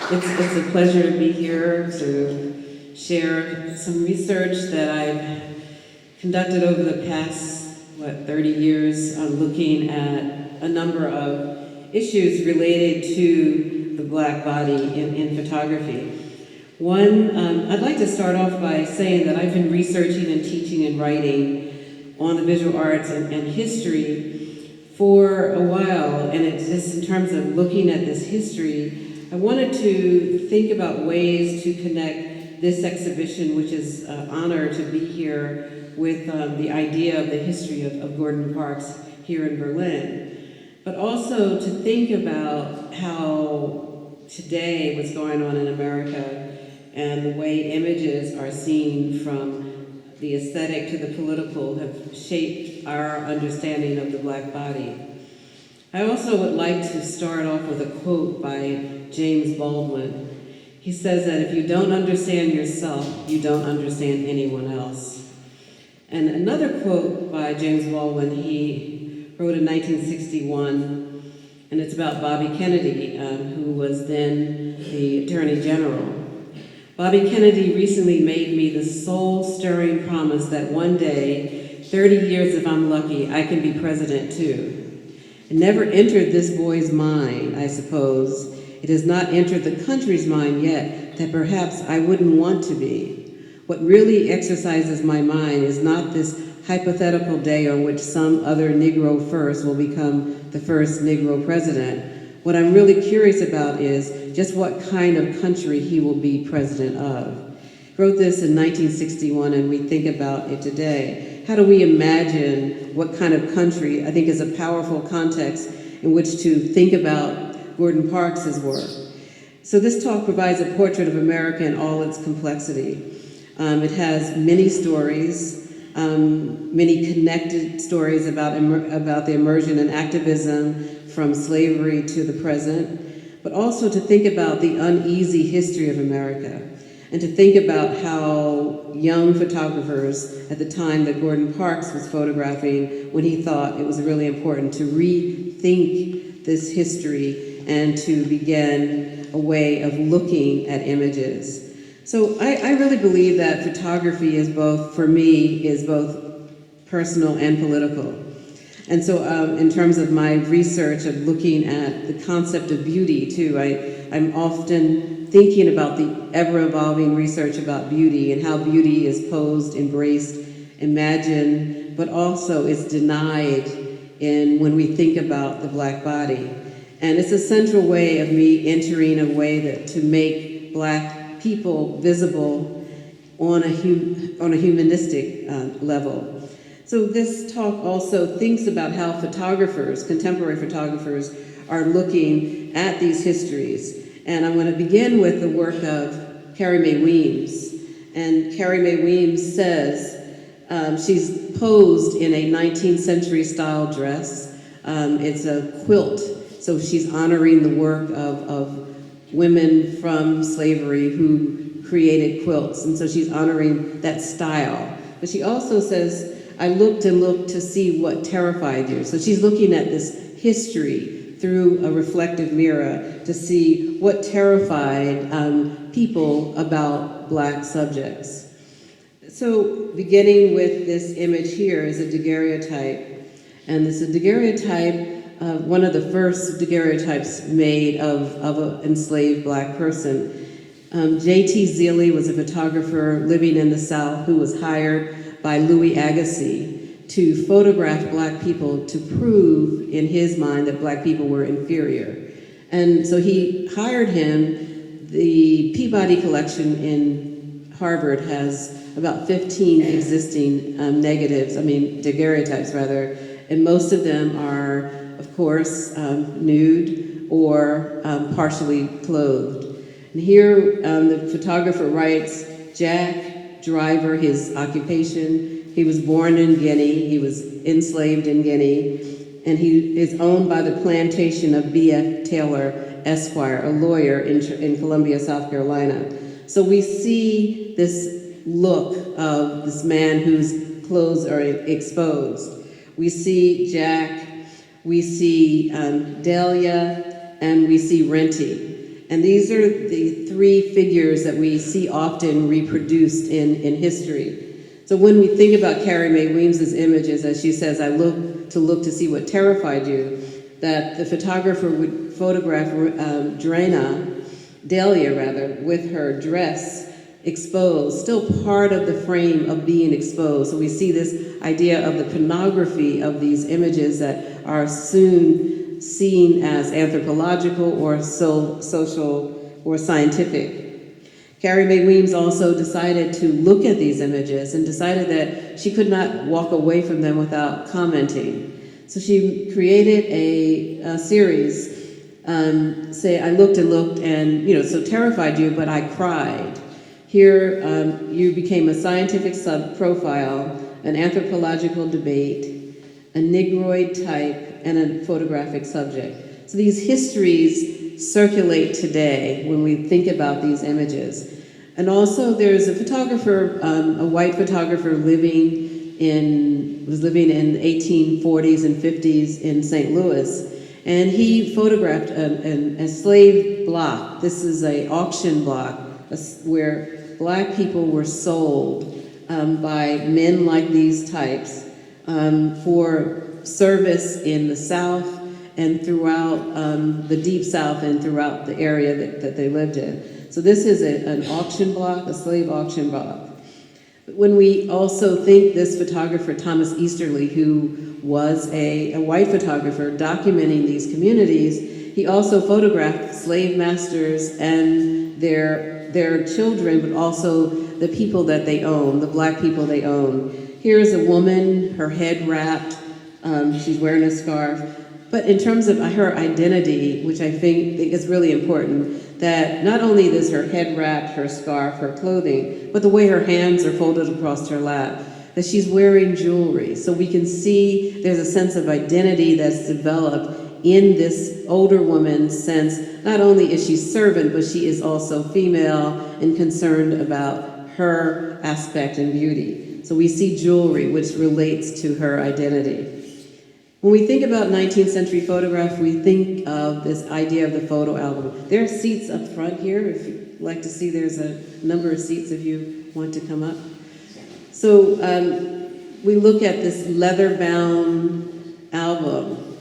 It's a pleasure to be here to share some research that I've conducted over the past, 30 years, looking at a number of issues related to the Black body in photography. One, I'd like to start off by saying that I've been researching and teaching and writing on the visual arts and history for a while, and it's just in terms of looking at this history, I wanted to think about ways to connect this exhibition, which is an honor to be here, with the idea of the history of Gordon Parks here in Berlin, but also to think about how today what's going on in America and the way images are seen from the aesthetic to the political have shaped our understanding of the Black body. I also would like to start off with a quote by James Baldwin. He says that if you don't understand yourself, you don't understand anyone else. And another quote by James Baldwin, he wrote in 1961, and it's about Bobby Kennedy, who was then the Attorney General. Bobby Kennedy recently made me the soul-stirring promise that one day, 30 years if I'm lucky, I can be president too. It never entered this boy's mind, I suppose. It has not entered the country's mind yet that perhaps I wouldn't want to be. What really exercises my mind is not this hypothetical day on which some other Negro first will become the first Negro president. What I'm really curious about is just what kind of country he will be president of. He wrote this in 1961, and we think about it today. How do we imagine what kind of country, I think, is a powerful context in which to think about Gordon Parks' work. So this talk provides a portrait of America in all its complexity. It has many stories, many connected stories about the immersion in activism from slavery to the present, but also to think about the uneasy history of America, and to think about how young photographers at the time that Gordon Parks was photographing, when he thought it was really important to rethink this history and to begin a way of looking at images. So I really believe that photography is both, for me, is both personal and political. And so in terms of my research of looking at the concept of beauty too, I'm often thinking about the ever-evolving research about beauty and how beauty is posed, embraced, imagined, but also is denied when we think about the Black body. And it's a central way of me entering a way that to make Black people visible on a humanistic level. So this talk also thinks about how photographers, contemporary photographers, are looking at these histories. And I'm going to begin with the work of Carrie Mae Weems. And Carrie Mae Weems says she's posed in a 19th century style dress. It's a quilt, so she's honoring the work of women from slavery who created quilts. And so she's honoring that style. But she also says, I looked and looked to see what terrified you. So she's looking at this history through a reflective mirror to see what terrified people about Black subjects. So beginning with this image here is a daguerreotype. And it's a daguerreotype, one of the first daguerreotypes made of an enslaved Black person. J.T. Zealy was a photographer living in the South who was hired by Louis Agassiz to photograph Black people to prove in his mind that Black people were inferior. And so he hired him. The Peabody collection in Harvard has about 15 existing daguerreotypes rather, and most of them are, of course, nude or partially clothed. And here the photographer writes, Jack Driver, his occupation. He was born in Guinea. He was enslaved in Guinea. And he is owned by the plantation of B.F. Taylor, Esquire, a lawyer in Columbia, South Carolina. So we see this look of this man whose clothes are exposed. We see Jack. We see Delia. and we see Renty. And these are the three figures that we see often reproduced in history. So when we think about Carrie Mae Weems's images, as she says, I look to see what terrified you, that the photographer would photograph Dahlia, with her dress exposed, still part of the frame of being exposed. So we see this idea of the pornography of these images that are soon seen as anthropological or social or scientific. Carrie Mae Weems also decided to look at these images and decided that she could not walk away from them without commenting. So she created a series, say, I looked and looked and, so terrified you, but I cried. Here, you became a scientific sub-profile, an anthropological debate, a Negroid type, and a photographic subject. So these histories circulate today when we think about these images. And also there's a photographer, a white photographer was living in the 1840s and 50s in St. Louis, and he photographed a slave block. This is an auction block where Black people were sold by men like these types for service in the South and throughout the Deep South and throughout the area that they lived in. So this is an auction block, a slave auction block. When we also think this photographer, Thomas Easterly, who was a white photographer documenting these communities, he also photographed slave masters and their children, but also the people that they own, the Black people they own. Here's a woman, her head wrapped, she's wearing a scarf. But in terms of her identity, which I think is really important, that not only is her head wrapped, her scarf, her clothing, but the way her hands are folded across her lap, that she's wearing jewelry. So we can see there's a sense of identity that's developed in this older woman's sense. Not only is she servant, but she is also female and concerned about her aspect and beauty. So we see jewelry, which relates to her identity. When we think about 19th century photograph, we think of this idea of the photo album. There are seats up front here. If you'd like to see, there's a number of seats if you want to come up. So we look at this leather-bound album.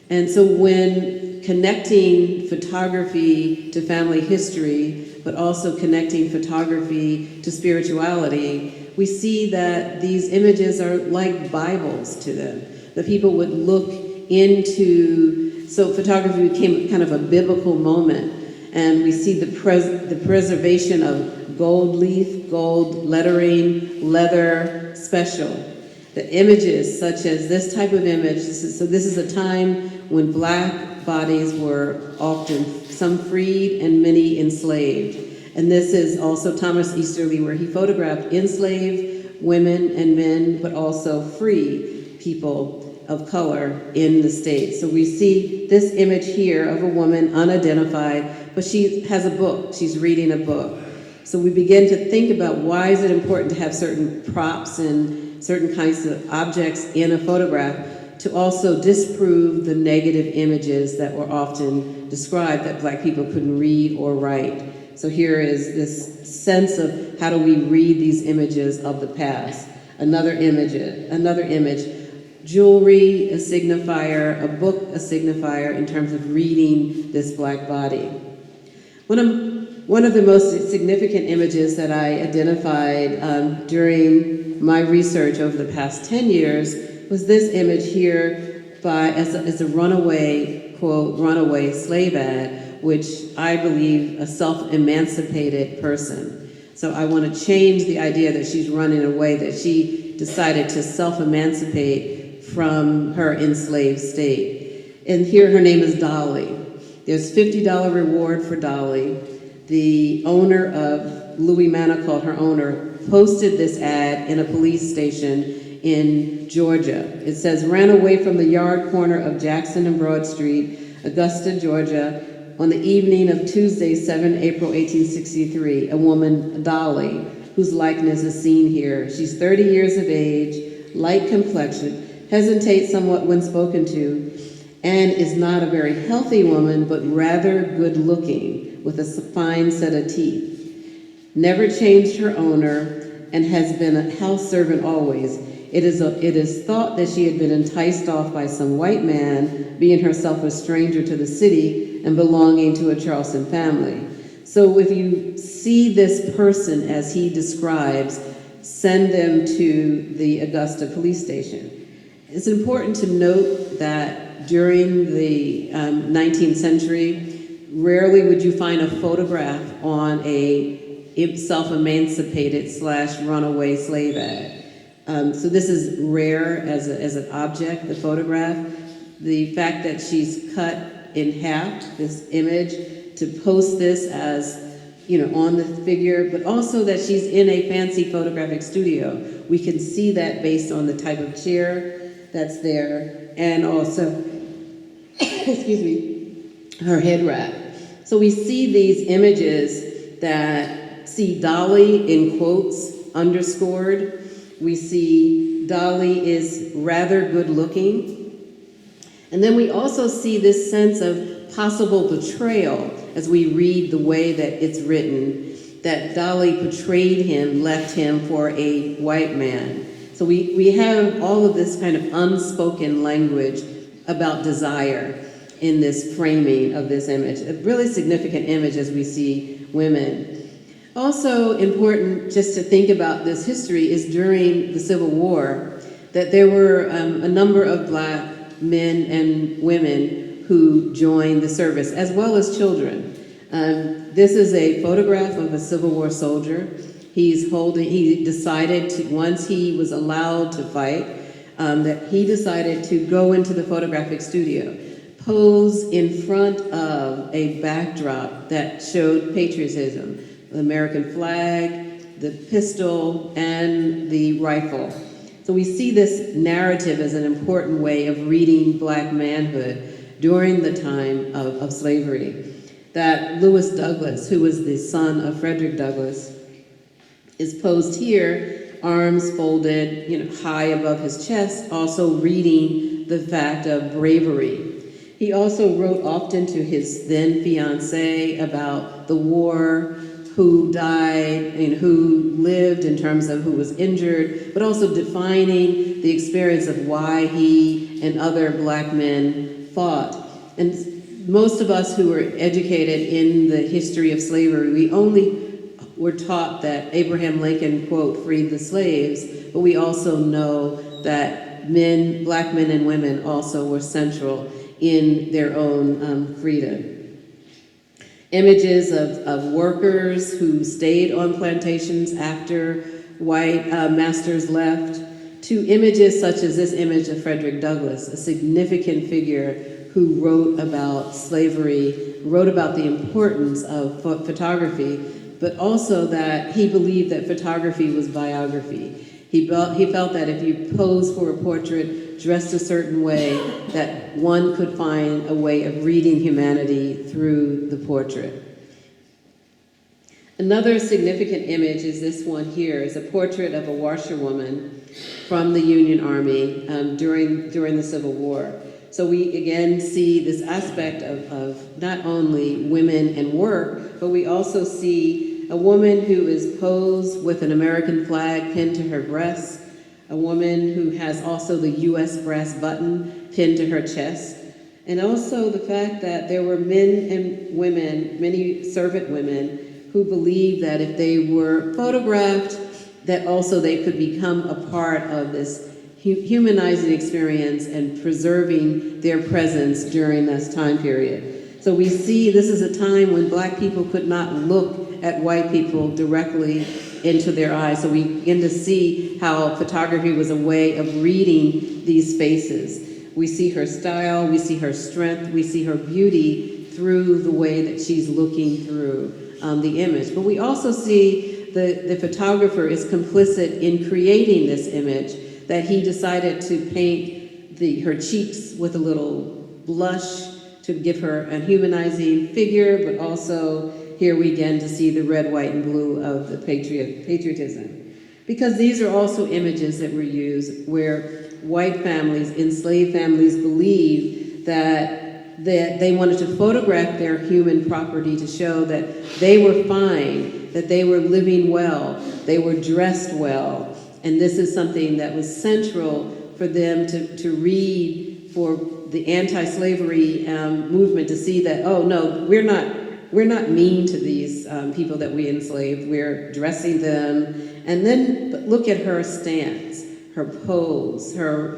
And so when connecting photography to family history, but also connecting photography to spirituality, we see that these images are like Bibles to them. The people would look into, so photography became kind of a biblical moment, and we see the preservation of gold leaf, gold lettering, leather special. The images, such as this type of image, this is a time when Black bodies were often, some freed and many enslaved. And this is also Thomas Easterly, where he photographed enslaved women and men, but also free people of color in the States. So we see this image here of a woman unidentified, but she has a book, she's reading a book. So we begin to think about why is it important to have certain props and certain kinds of objects in a photograph to also disprove the negative images that were often described that Black people couldn't read or write. So here is this sense of how do we read these images of the past. Another image. Jewelry, a signifier, a book, a signifier in terms of reading this Black body. One of the most significant images that I identified during my research over the past 10 years was this image here as a runaway, quote, runaway slave ad, which I believe a self-emancipated person. So I want to change the idea that she's running away, that she decided to self-emancipate from her enslaved state. And here her name is Dolly. There's $50 reward for Dolly. The owner of Louis Manicault, her owner, posted this ad in a police station in Georgia. It says, ran away from the yard corner of Jackson and Broad Street, Augusta, Georgia, on the evening of Tuesday, 7 April 1863, a woman, Dolly, whose likeness is seen here. She's 30 years of age, light complexion, hesitates somewhat when spoken to, and is not a very healthy woman, but rather good-looking, with a fine set of teeth. Never changed her owner, and has been a house servant always. It is thought that she had been enticed off by some white man, being herself a stranger to the city and belonging to a Charleston family. So if you see this person as he describes, send them to the Augusta police station. It's important to note that during the 19th century, rarely would you find a photograph on a self-emancipated / runaway slave ad. So this is rare as an object, the photograph. The fact that she's cut in half, this image, to post this as, on the figure, but also that she's in a fancy photographic studio. We can see that based on the type of chair that's there, and also, excuse me, her head wrap. So we see these images that see Dolly in quotes underscored. We see Dolly is rather good looking. And then we also see this sense of possible betrayal as we read the way that it's written, that Dolly portrayed him, left him for a white man. So we have all of this kind of unspoken language about desire in this framing of this image. A really significant image as we see women. Also important just to think about this history is during the Civil War, that there were a number of black men and women who joined the service, as well as children. This is a photograph of a Civil War soldier. He decided to, once he was allowed to fight, that he decided to go into the photographic studio, pose in front of a backdrop that showed patriotism, the American flag, the pistol, and the rifle. So we see this narrative as an important way of reading black manhood during the time of slavery. That Lewis Douglass, who was the son of Frederick Douglass, is posed here, arms folded, high above his chest, also reading the fact of bravery. He also wrote often to his then fiancée about the war, who died and who lived in terms of who was injured, but also defining the experience of why he and other black men fought. And most of us who were educated in the history of slavery, we only were taught that Abraham Lincoln, quote, freed the slaves, but we also know that black men and women also were central in their own freedom. Images of workers who stayed on plantations after white masters left, to images such as this image of Frederick Douglass, a significant figure who wrote about slavery, wrote about the importance of photography, but also that he believed that photography was biography. He felt that if you pose for a portrait dressed a certain way, that one could find a way of reading humanity through the portrait. Another significant image is this one here. It's a portrait of a washerwoman from the Union Army during the Civil War. So we again see this aspect of not only women and work, but we also see a woman who is posed with an American flag pinned to her breast, a woman who has also the U.S. brass button pinned to her chest, and also the fact that there were men and women, many servant women, who believed that if they were photographed, that also they could become a part of this humanizing experience and preserving their presence during this time period. So we see this is a time when black people could not look at white people directly into their eyes. So we begin to see how photography was a way of reading these spaces. We see her style, we see her strength, we see her beauty through the way that she's looking through the image. But we also see the photographer is complicit in creating this image, that he decided to paint her cheeks with a little blush to give her a humanizing figure, but also here we begin to see the red, white, and blue of the patriotism. Because these are also images that were used where white families, enslaved families, believed that they wanted to photograph their human property to show that they were fine, that they were living well, they were dressed well. And this is something that was central for them to read, for the anti-slavery movement to see that, oh no, we're not mean to these people that we enslaved, we're dressing them. And then but look at her stance, her pose, her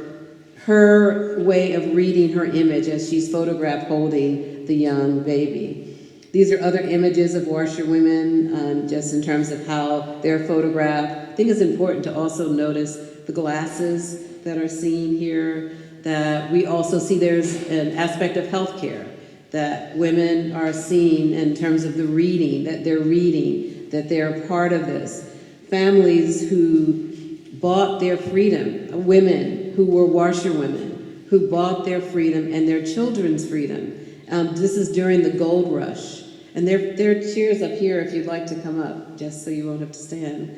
way of reading her image as she's photographed holding the young baby. These are other images of washerwomen, just in terms of how they're photographed. I think it's important to also notice the glasses that are seen here, that we also see there's an aspect of healthcare, that women are seen in terms of the reading, that they're part of this. Families who bought their freedom, women who were washerwomen, who bought their freedom and their children's freedom. This is during the gold rush. And there are chairs up here if you'd like to come up, just so you won't have to stand.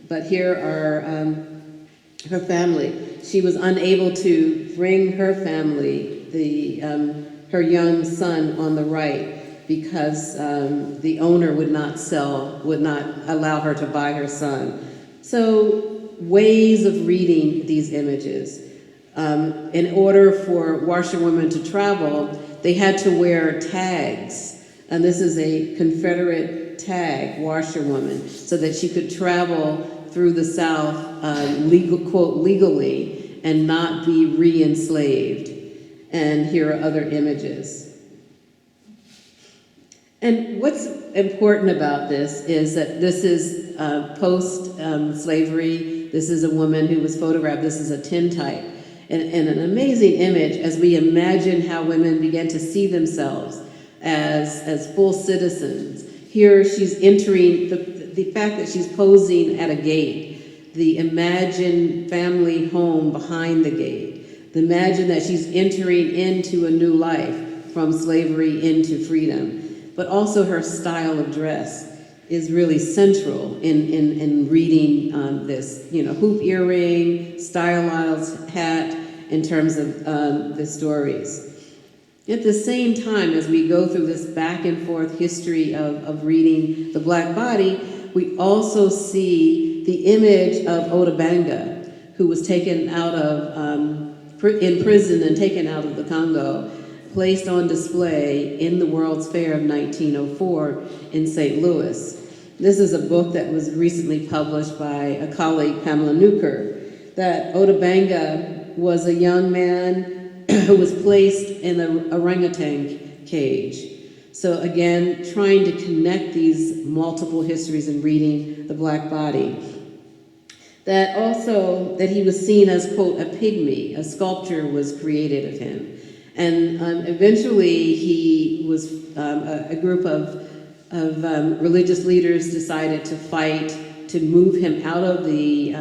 But here are her family. She was unable to bring her family, her young son on the right, because the owner would not allow her to buy her son. So ways of reading these images. In order for washerwomen to travel, they had to wear tags. And this is a Confederate tag, washerwoman, so that she could travel through the South, legally, and not be re-enslaved. And here are other images. And what's important about this is that this is post-slavery. This is a woman who was photographed. This is a tintype. And an amazing image as we imagine how women began to see themselves as full citizens. Here she's entering, the fact that she's posing at a gate, the imagined family home behind the gate, the imagine that she's entering into a new life from slavery into freedom. But also her style of dress is really central in reading this, hoop earring, stylized hat, in terms of the stories. At the same time, as we go through this back and forth history of reading the Black body, we also see the image of Otabanga, who was taken out of, in prison and taken out of the Congo, placed on display in the World's Fair of 1904 in St. Louis. This is a book that was recently published by a colleague, Pamela Newkirk, that Otabanga was a young man who was placed in an orangutan cage. So again, trying to connect these multiple histories and reading the Black body. That he was seen as, quote, a pygmy. A sculpture was created of him. And eventually he was, a group of religious leaders decided to fight to move him out of the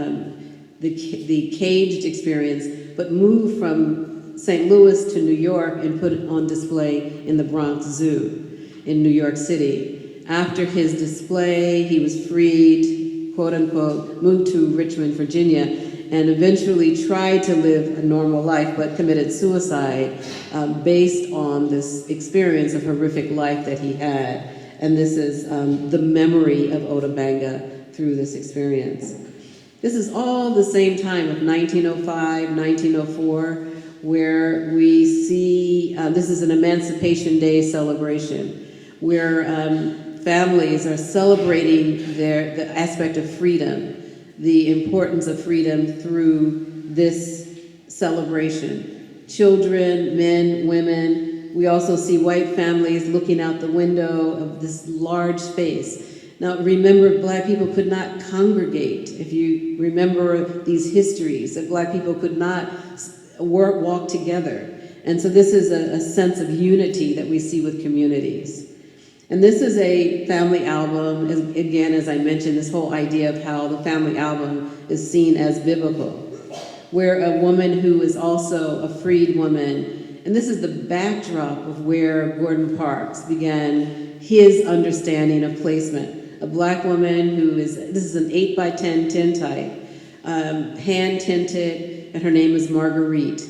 caged experience, but move from St. Louis to New York and put it on display in the Bronx Zoo in New York City. After his display, he was freed, quote unquote, moved to Richmond, Virginia, and eventually tried to live a normal life, but committed suicide based on this experience of horrific life that he had. And this is the memory of Otabanga through this experience. This is all the same time of 1905, 1904, where we see, this is an Emancipation Day celebration, where families are celebrating the aspect of freedom, the importance of freedom through this celebration. Children, men, women. We also see white families looking out the window of this large space. Now remember, Black people could not congregate. If you remember these histories, that Black people could not walk together. And so this is a sense of unity that we see with communities. And this is a family album. Again, as I mentioned, this whole idea of how the family album is seen as biblical, where a woman who is also a freed woman, and this is the backdrop of where Gordon Parks began his understanding of placement. A Black woman who is, this is an 8x10 tintype, hand tinted, and her name is Marguerite.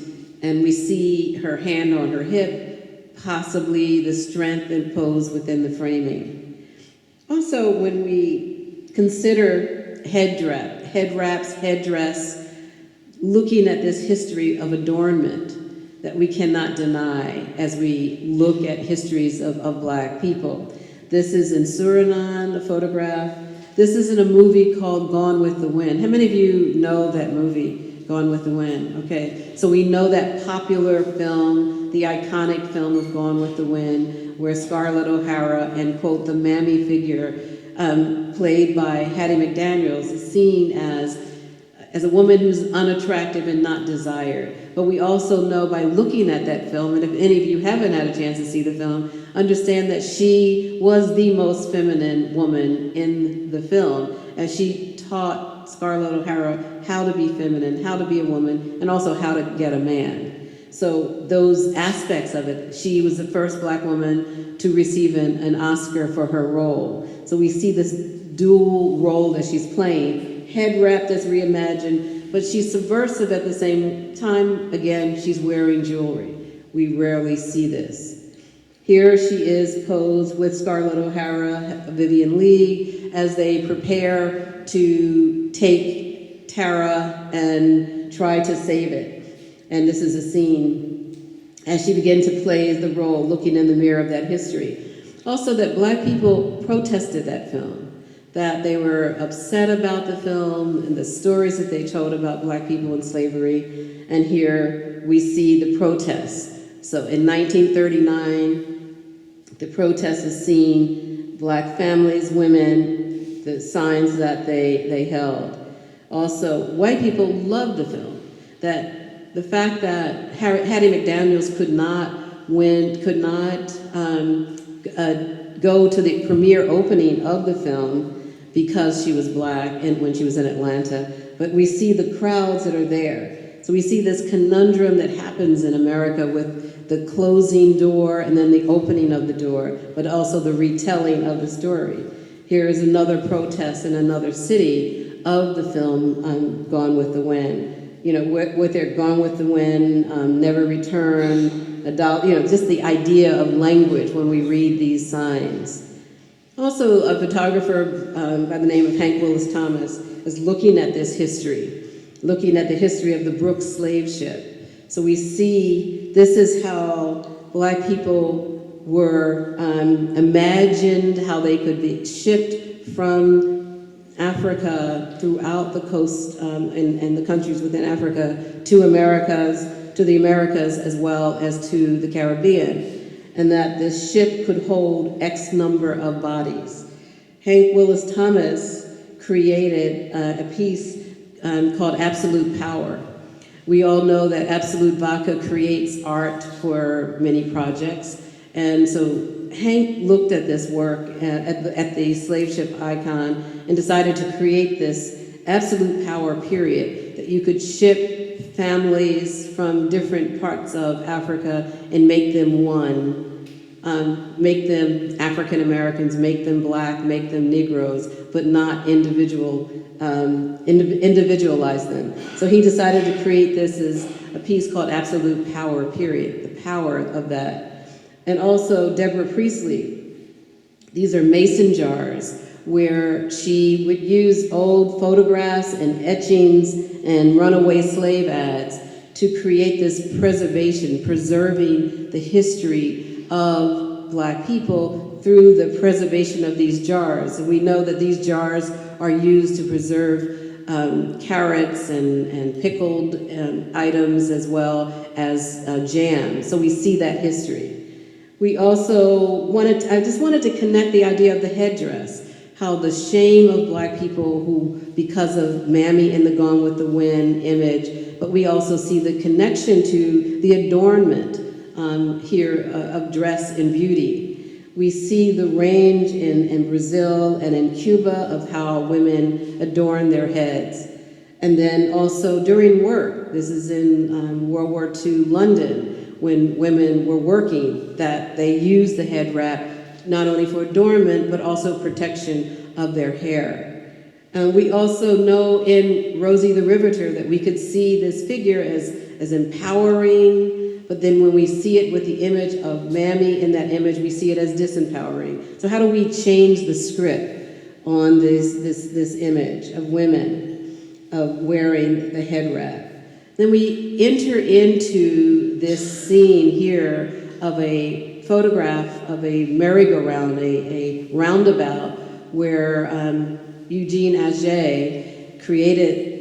And we see her hand on her hip, possibly the strength imposed within the framing. Also, when we consider headdress, looking at this history of adornment that we cannot deny as we look at histories of Black people. This is in Suriname, a photograph. This is in a movie called Gone with the Wind. How many of you know that movie, Gone with the Wind? Okay, so we know that popular film, the iconic film of Gone with the Wind, where Scarlett O'Hara and, quote, the mammy figure played by Hattie McDaniels is seen as a woman who's unattractive and not desired. But we also know by looking at that film, and if any of you haven't had a chance to see the film, understand that she was the most feminine woman in the film, as she taught Scarlett O'Hara how to be feminine, how to be a woman, and also how to get a man. So those aspects of it, she was the first Black woman to receive an Oscar for her role. So we see this dual role that she's playing, head wrapped as reimagined, but she's subversive at the same time. Again, she's wearing jewelry. We rarely see this. Here she is posed with Scarlett O'Hara, Vivian Leigh, as they prepare to take Tara and try to save it. And this is a scene as she began to play the role, looking in the mirror of that history. Also, that Black people protested that film, that they were upset about the film and the stories that they told about Black people in slavery. And here we see the protests. So in 1939, the protest is seen, Black families, women, the signs that they held. Also, white people loved the film. That the fact that Hattie McDaniels could not go to the premiere opening of the film because she was Black and when she was in Atlanta, but we see the crowds that are there. So we see this conundrum that happens in America with the closing door and then the opening of the door, but also the retelling of the story. Here is another protest in another city of the film Gone with the Wind. You know, with their Gone with the Wind, Never Return, just the idea of language when we read these signs. Also, a photographer by the name of Hank Willis Thomas is looking at this history, looking at the history of the Brooks slave ship. So we see this is how Black people were imagined, how they could be shipped from Africa throughout the coast and the countries within Africa to the Americas as well as to the Caribbean, and that this ship could hold X number of bodies. Hank Willis Thomas created a piece called Absolute Power. We all know that Absolute Vodka creates art for many projects, and so Hank looked at this work at the slave ship icon and decided to create this absolute power period, that you could ship families from different parts of Africa and make them one, make them African Americans, make them Black, make them Negroes, but not individualize them. So he decided to create this as a piece called Absolute Power period, the power of that. And also Deborah Priestley. These are mason jars where she would use old photographs and etchings and runaway slave ads to create this preserving the history of Black people through the preservation of these jars. And we know that these jars are used to preserve carrots and pickled items as well as jam. So we see that history. We also I just wanted to connect the idea of the headdress, how the shame of Black people who, because of Mammy in the Gone with the Wind image, but we also see the connection to the adornment here of dress and beauty. We see the range in Brazil and in Cuba of how women adorn their heads. And then also during work, this is in World War II London, when women were working, that they used the head wrap not only for adornment, but also protection of their hair. We also know in Rosie the Riveter that we could see this figure as as empowering, but then when we see it with the image of Mammy in that image, we see it as disempowering. So how do we change the script on this image of women of wearing the head wrap? Then we enter into this scene here of a photograph of a merry-go-round, a roundabout, where Eugene Auger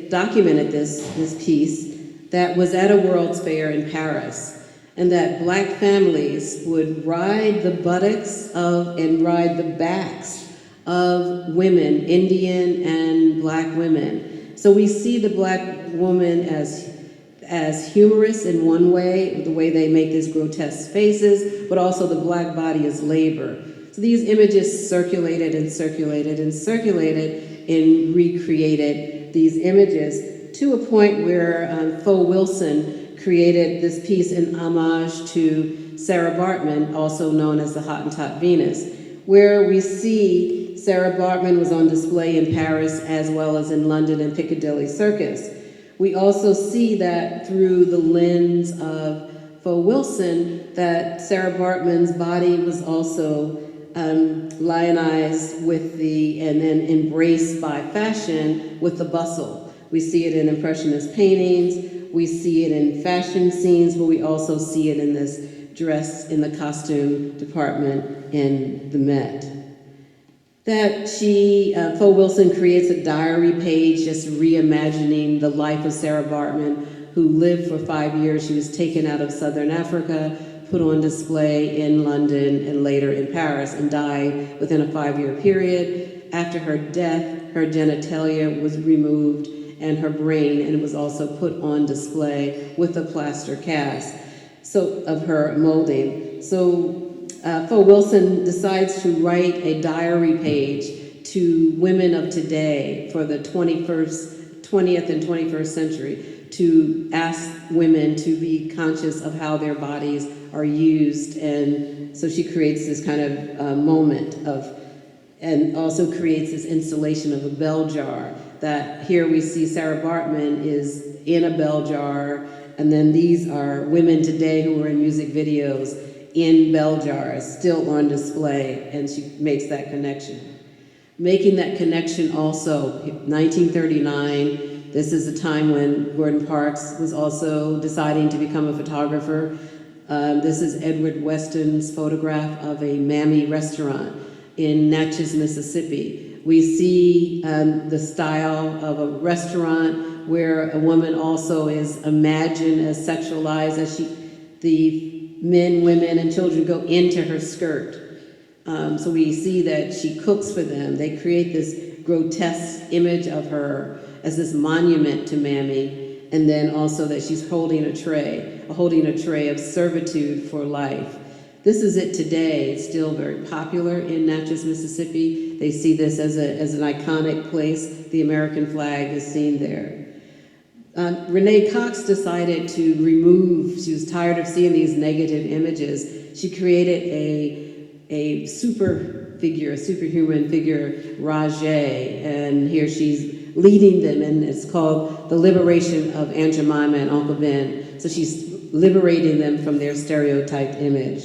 documented this piece that was at a World's Fair in Paris, and that black families would ride the buttocks of and ride the backs of women, Indian and black women. So we see the black woman as humorous in one way, the way they make these grotesque faces, but also the black body as labor. So these images circulated and circulated and circulated and recreated these images to a point where Fo Wilson created this piece in homage to Sarah Bartman, also known as the Hottentot Venus, where we see Sarah Bartman was on display in Paris as well as in London and Piccadilly Circus. We also see that through the lens of Fo Wilson, that Sarah Bartman's body was also lionized with and then embraced by fashion with the bustle. We see it in Impressionist paintings, we see it in fashion scenes, but we also see it in this dress in the costume department in the Met. That Fo Wilson creates a diary page just reimagining the life of Sarah Bartman, who lived for 5 years. She was taken out of Southern Africa, put on display in London and later in Paris, and died within a 5-year period. After her death, her genitalia was removed and her brain, and it was also put on display with a plaster cast of her molding. So Fo Wilson decides to write a diary page to women of today for the 20th and 21st century, to ask women to be conscious of how their bodies are used. And so she creates this kind of moment and also creates this installation of a bell jar, that here we see Sarah Bartman is in a bell jar, and then these are women today who are in music videos in bell jars, still on display, and she makes that connection. Making that connection also, 1939, this is a time when Gordon Parks was also deciding to become a photographer. This is Edward Weston's photograph of a Mammy restaurant in Natchez, Mississippi. We see the style of a restaurant where a woman also is imagined as sexualized, as the men, women, and children go into her skirt. So we see that she cooks for them. They create this grotesque image of her as this monument to Mammy, and then also that she's holding a tray of servitude for life. This is it today. It's still very popular in Natchez, Mississippi. They see this as an iconic place. The American flag is seen there. Renee Cox decided to she was tired of seeing these negative images. She created a superhuman figure, Rajay, and here she's leading them, and it's called The Liberation of Aunt Jemima and Uncle Ben. So she's liberating them from their stereotyped image.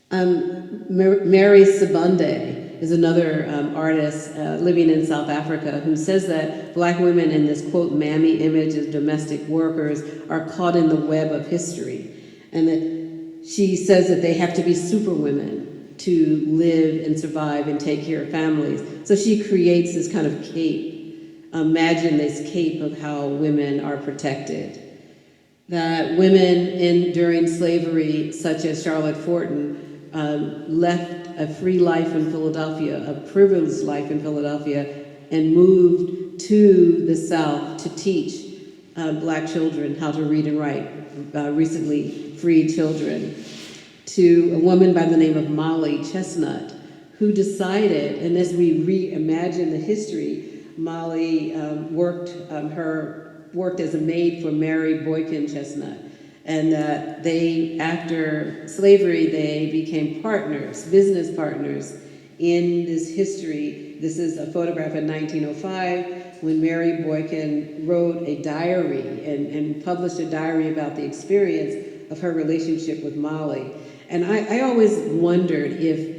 Mary Sibunde is another artist living in South Africa, who says that black women in this, quote, Mammy image as domestic workers are caught in the web of history. And that she says that they have to be superwomen to live and survive and take care of families. So she creates this kind of cape. Imagine this cape of how women are protected. That women during slavery, such as Charlotte Fortin, left a free life in Philadelphia, a privileged life in Philadelphia, and moved to the South to teach black children how to read and write, recently freed children. To a woman by the name of Molly Chestnut, who decided, and as we reimagine the history, Molly worked as a maid for Mary Boykin Chestnut. And after slavery, they became business partners in this history. This is a photograph in 1905 when Mary Boykin wrote a diary and published a diary about the experience of her relationship with Mali. And I always wondered if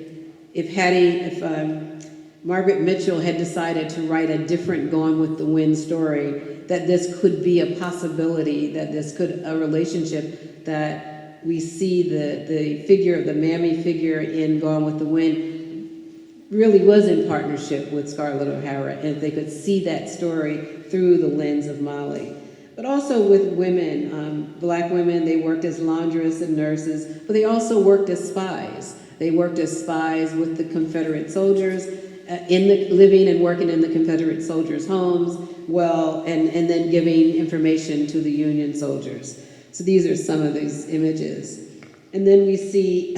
Margaret Mitchell had decided to write a different Gone with the Wind story, that this could be a possibility, that this could, a relationship that we see the figure of the mammy figure in Gone with the Wind really was in partnership with Scarlett O'Hara, and they could see that story through the lens of Mali. But also with women, black women, they worked as laundresses and nurses, but they also worked as spies. They worked as spies with the Confederate soldiers, living and working in the Confederate soldiers' homes, and then giving information to the Union soldiers. So these are some of these images. And then we see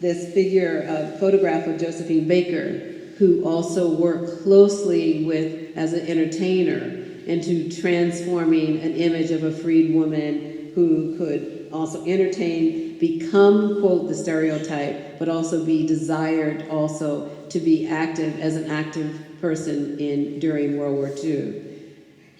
this figure, a photograph of Josephine Baker, who also worked closely with, as an entertainer, into transforming an image of a freed woman who could also entertain, become, quote, the stereotype, but also be desired also to be active as an active person during World War II.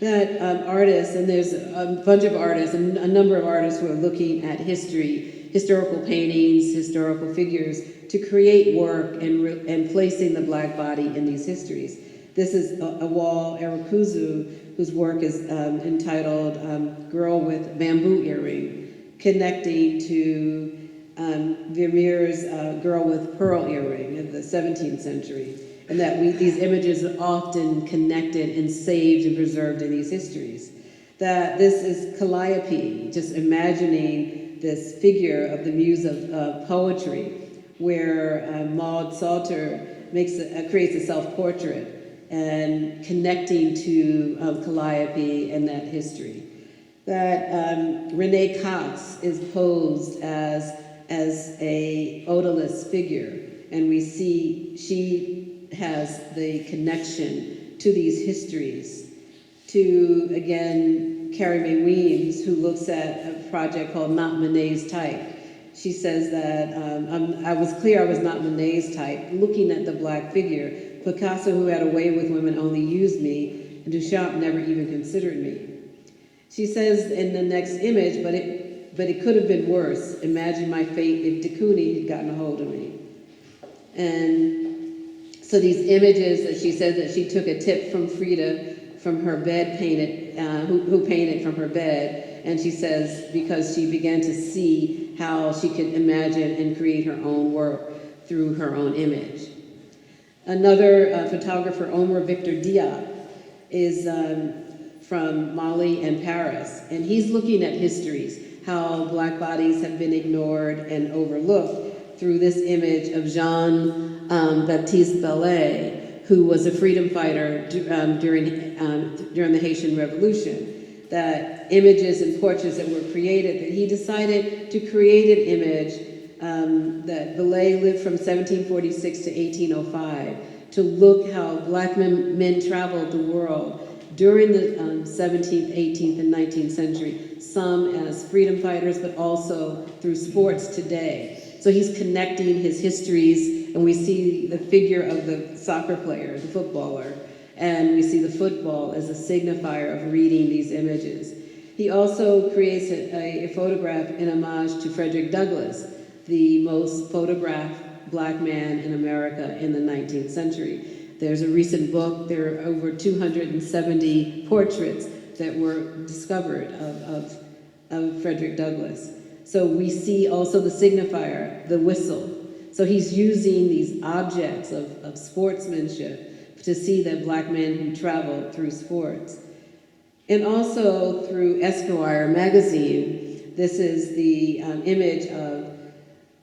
That artists, and there's a bunch of artists, and a number of artists who are looking at history, historical paintings, historical figures, to create work and placing the black body in these histories. This is Awal Erukuzu, whose work is entitled Girl with Bamboo Earring, connecting to Vermeer's Girl with Pearl Earring of the 17th century. And that these images are often connected and saved and preserved in these histories. That this is Calliope, just imagining this figure of the muse of poetry, where Maud Salter creates a self-portrait and connecting to Calliope and that history. That Renee Cox is posed as a odorless figure, and we see she has the connection to these histories. To, again, Carrie Mae Weems, who looks at a project called Not Monet's Type. She says that I was clear I was not Monet's type, looking at the black figure. Picasso, who had a way with women, only used me, and Duchamp never even considered me. She says in the next image, but it could have been worse. Imagine my fate if de Kooning had gotten a hold of me. And so these images that she said that she took a tip from Frida from her bed painted, who painted from her bed, and she says because she began to see how she could imagine and create her own work through her own image. Another photographer, Omar Victor Diop, is from Mali and Paris, and he's looking at histories, how black bodies have been ignored and overlooked through this image of Jean-Baptiste Ballet, who was a freedom fighter during the Haitian Revolution. That images and portraits that were created, that he decided to create an image that Ballet lived from 1746 to 1805, to look how black men traveled the world during the 17th, 18th, and 19th century, some as freedom fighters, but also through sports today. So he's connecting his histories, and we see the figure of the soccer player, the footballer, and we see the football as a signifier of reading these images. He also creates a photograph in homage to Frederick Douglass, the most photographed black man in America in the 19th century. There's a recent book, there are over 270 portraits that were discovered of Frederick Douglass. So we see also the signifier, the whistle. So he's using these objects of sportsmanship to see that black men who traveled through sports. And also through Esquire magazine, this is the image of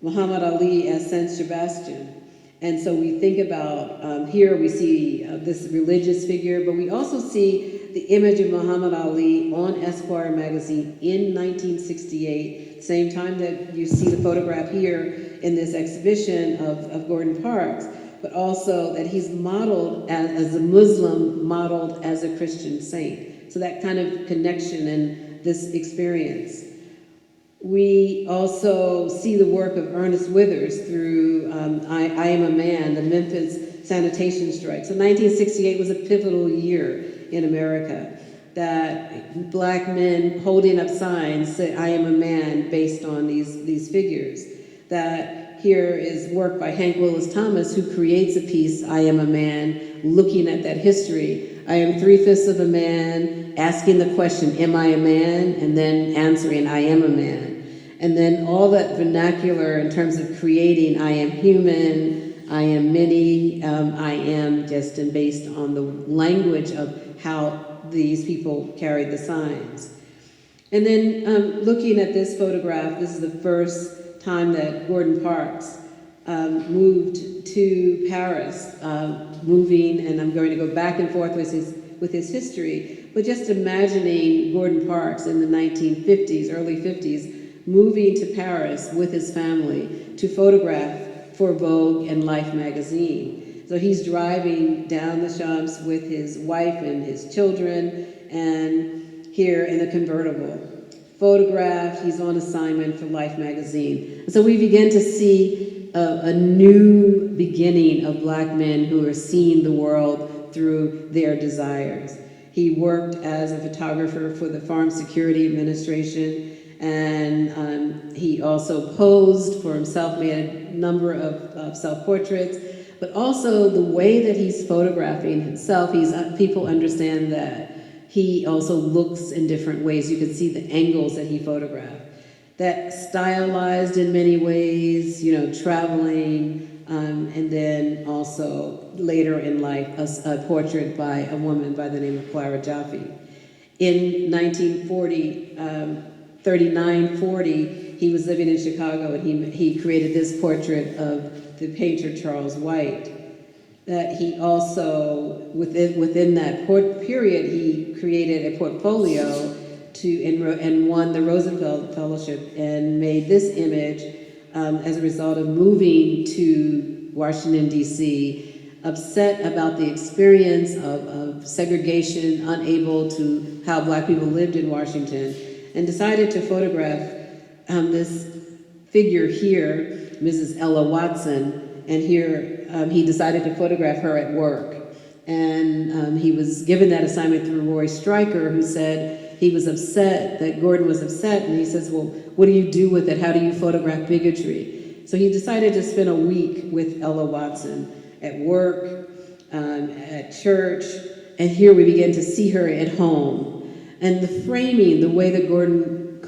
Muhammad Ali as Saint Sebastian. And so we think about, here we see this religious figure, but we also see the image of Muhammad Ali on Esquire magazine in 1968, same time that you see the photograph here in this exhibition of Gordon Parks, but also that he's modeled as a Muslim, modeled as a Christian saint. So that kind of connection and this experience. We also see the work of Ernest Withers through I Am a Man, the Memphis sanitation strike. So 1968 was a pivotal year in America, that black men holding up signs said, I am a man, based on these figures. That here is work by Hank Willis Thomas, who creates a piece, I Am a Man, looking at that history. I am 3/5 of a man, asking the question, am I a man? And then answering, I am a man. And then all that vernacular in terms of creating, I am human, I am many, I am, just and based on the language of how these people carried the signs. And then looking at this photograph, this is the first time that Gordon Parks moved to Paris, moving, and I'm going to go back and forth with his history, but just imagining Gordon Parks in the 1950s, early 50s, moving to Paris with his family to photograph for Vogue and Life magazine. So he's driving down the Champs with his wife and his children, and here in a convertible. Photographed, he's on assignment for Life magazine. So we begin to see a new beginning of black men who are seeing the world through their desires. He worked as a photographer for the Farm Security Administration, and he also posed for himself, made a number of self-portraits, but also the way that he's photographing himself, people understand that he also looks in different ways. You can see the angles that he photographed. That stylized in many ways, traveling, and then also later in life, a portrait by a woman by the name of Clara Jaffe. In 1939-40, he was living in Chicago, and he created this portrait of the painter Charles White. That he also, within that period, he created a portfolio and won the Roosevelt Fellowship, and made this image as a result of moving to Washington, D.C., upset about the experience of segregation, unable to how black people lived in Washington, and decided to photograph this figure here, Mrs. Ella Watson, and here he decided to photograph her at work. And he was given that assignment through Roy Stryker, who said he was upset, that Gordon was upset, and he says, well, what do you do with it? How do you photograph bigotry? So he decided to spend a week with Ella Watson at work, at church, and here we begin to see her at home. And the framing, the way that Gordon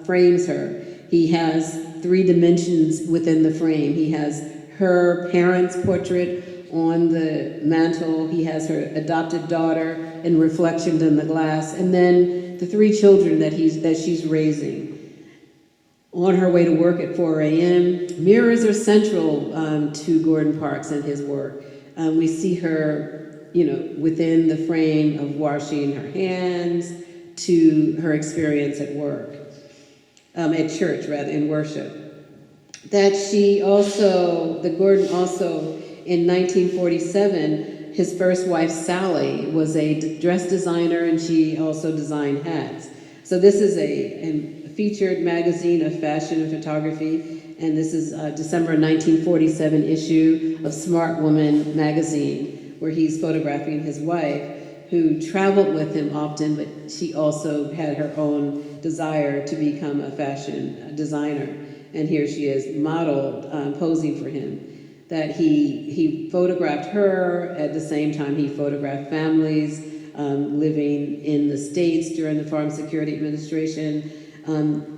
frames her, he has 3 dimensions within the frame. He has her parents' portrait on the mantle, he has her adopted daughter in reflection in the glass, and then the 3 children that she's raising. On her way to work at 4 a.m., mirrors are central to Gordon Parks and his work. We see her, within the frame of washing her hands, to her experience at work, at church rather, in worship. That Gordon also, in 1947, his first wife, Sally, was a dress designer, and she also designed hats. So this is a featured magazine of fashion and photography, and this is December 1947 issue of Smart Woman magazine, where he's photographing his wife, who traveled with him often, but she also had her own desire to become a fashion designer. And here she is modeled, posing for him. That he photographed her at the same time he photographed families living in the States during the Farm Security Administration.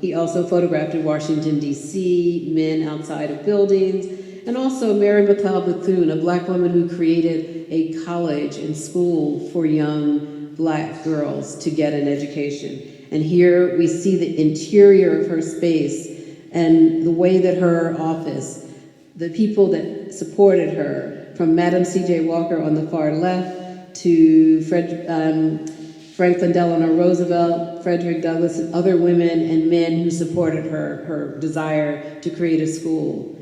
He also photographed in Washington, D.C., men outside of buildings, and also Mary McLeod Bethune, a black woman who created a college and school for young black girls to get an education. And here we see the interior of her space and the way that her office, the people that supported her, from Madam C.J. Walker on the far left to Franklin Delano Roosevelt, Frederick Douglass, and other women and men who supported her desire to create a school.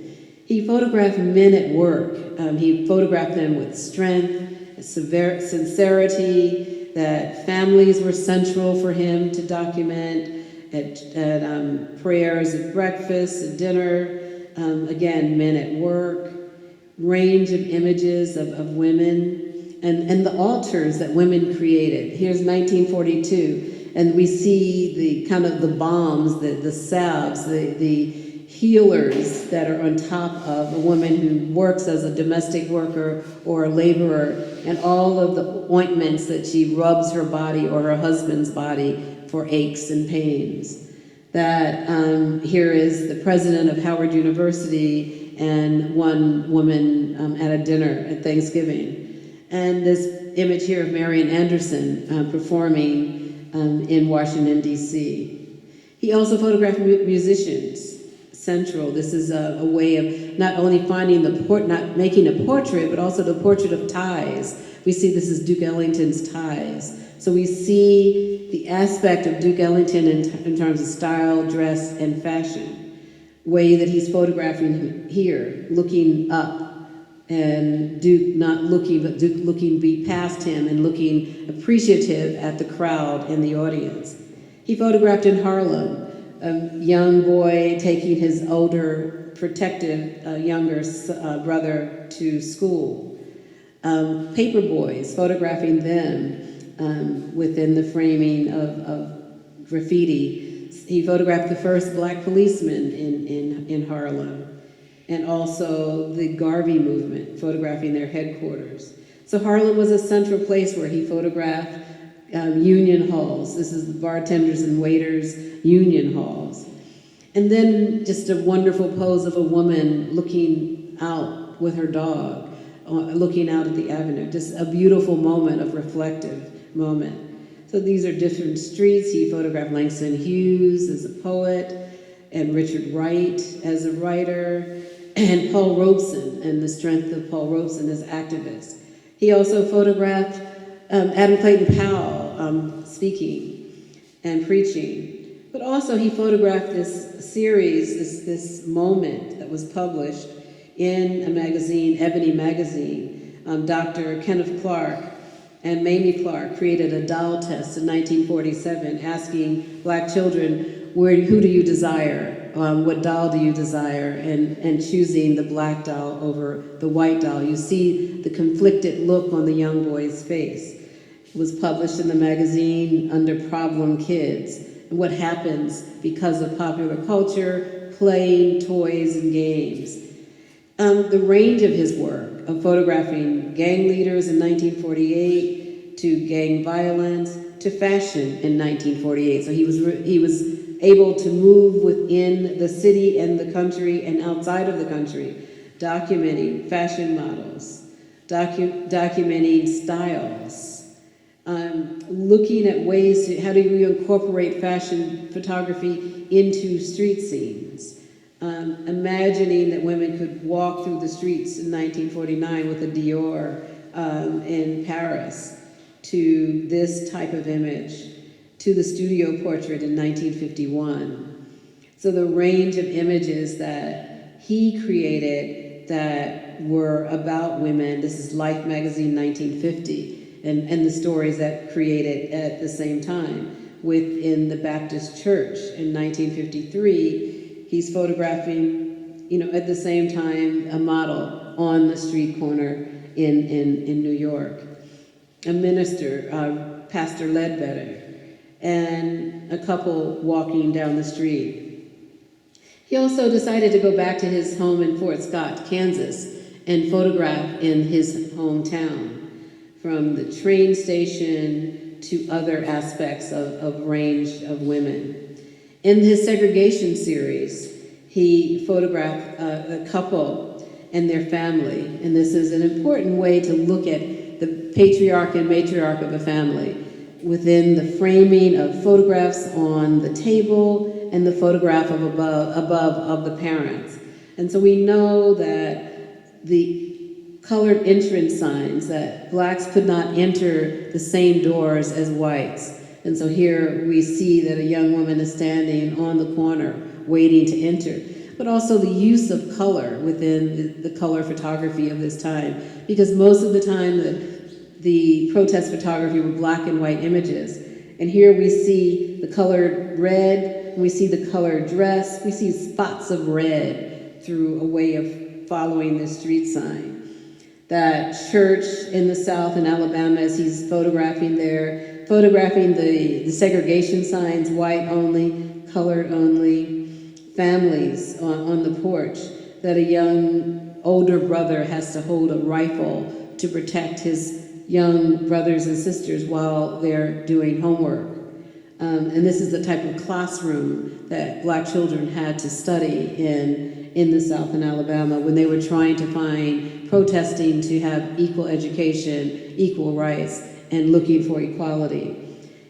He photographed men at work. He photographed them with strength, sincerity, that families were central for him to document, at prayers at breakfast, at dinner, again, men at work, range of images of women, and the altars that women created. Here's 1942, and we see the kind of the bombs, the salves, the healers that are on top of a woman who works as a domestic worker or a laborer, and all of the ointments that she rubs her body or her husband's body for aches and pains. That here is the president of Howard University and one woman at a dinner at Thanksgiving. And this image here of Marian Anderson performing in Washington, D.C. He also photographed musicians. Central. This is a way of not only finding not making a portrait, but also the portrait of ties. We see this is Duke Ellington's ties. So we see the aspect of Duke Ellington in terms of style, dress, and fashion. Way that he's photographing here, looking up, and Duke not looking, but Duke looking past him and looking appreciative at the crowd and the audience. He photographed in Harlem, a young boy taking his older, protective, younger brother to school. Paper boys, photographing them within the framing of graffiti. He photographed the first black policeman in Harlem, and also the Garvey movement, photographing their headquarters. So Harlem was a central place where he photographed union halls. This is the bartenders and waiters' union halls. And then just a wonderful pose of a woman looking out with her dog, looking out at the avenue. Just a beautiful moment of reflective moment. So these are different streets. He photographed Langston Hughes as a poet, and Richard Wright as a writer, and Paul Robeson and the strength of Paul Robeson as activist. He also photographed Adam Clayton Powell speaking and preaching. But also he photographed this series, this moment that was published in a magazine, Ebony Magazine. Dr. Kenneth Clark and Mamie Clark created a doll test in 1947 asking black children, who do you desire? What doll do you desire? And choosing the black doll over the white doll. You see the conflicted look on the young boy's face. It was published in the magazine under Problem Kids, and what happens because of popular culture, play, toys, and games. The range of his work of photographing gang leaders in 1948, to gang violence, to fashion in 1948. So he was able to move within the city and the country and outside of the country, documenting fashion models, documenting styles, looking at ways to, how do you incorporate fashion photography into street scenes, imagining that women could walk through the streets in 1949 with a Dior in Paris, to this type of image, to the studio portrait in 1951. So the range of images that he created that were about women. This is Life magazine 1950. And the stories that created at the same time. Within the Baptist Church in 1953, he's photographing, at the same time, a model on the street corner in New York. A minister, Pastor Ledbetter, and a couple walking down the street. He also decided to go back to his home in Fort Scott, Kansas, and photograph in his hometown, from the train station to other aspects of range of women. In his segregation series, he photographed the couple and their family, and this is an important way to look at the patriarch and matriarch of a family within the framing of photographs on the table and the photograph of above of the parents. And so we know that the colored entrance signs, that blacks could not enter the same doors as whites. And so here we see that a young woman is standing on the corner waiting to enter. But also the use of color within the color photography of this time. Because most of the time the protest photography were black and white images. And here we see the colored red, we see the colored dress, we see spots of red through a way of following the street sign. That church in the South in Alabama, as he's photographing there, photographing the segregation signs, white only, colored only, families on the porch, that a young older brother has to hold a rifle to protect his young brothers and sisters while they're doing homework. And this is the type of classroom that Black children had to study in the South in Alabama when they were trying to find, protesting to have equal education, equal rights, and looking for equality.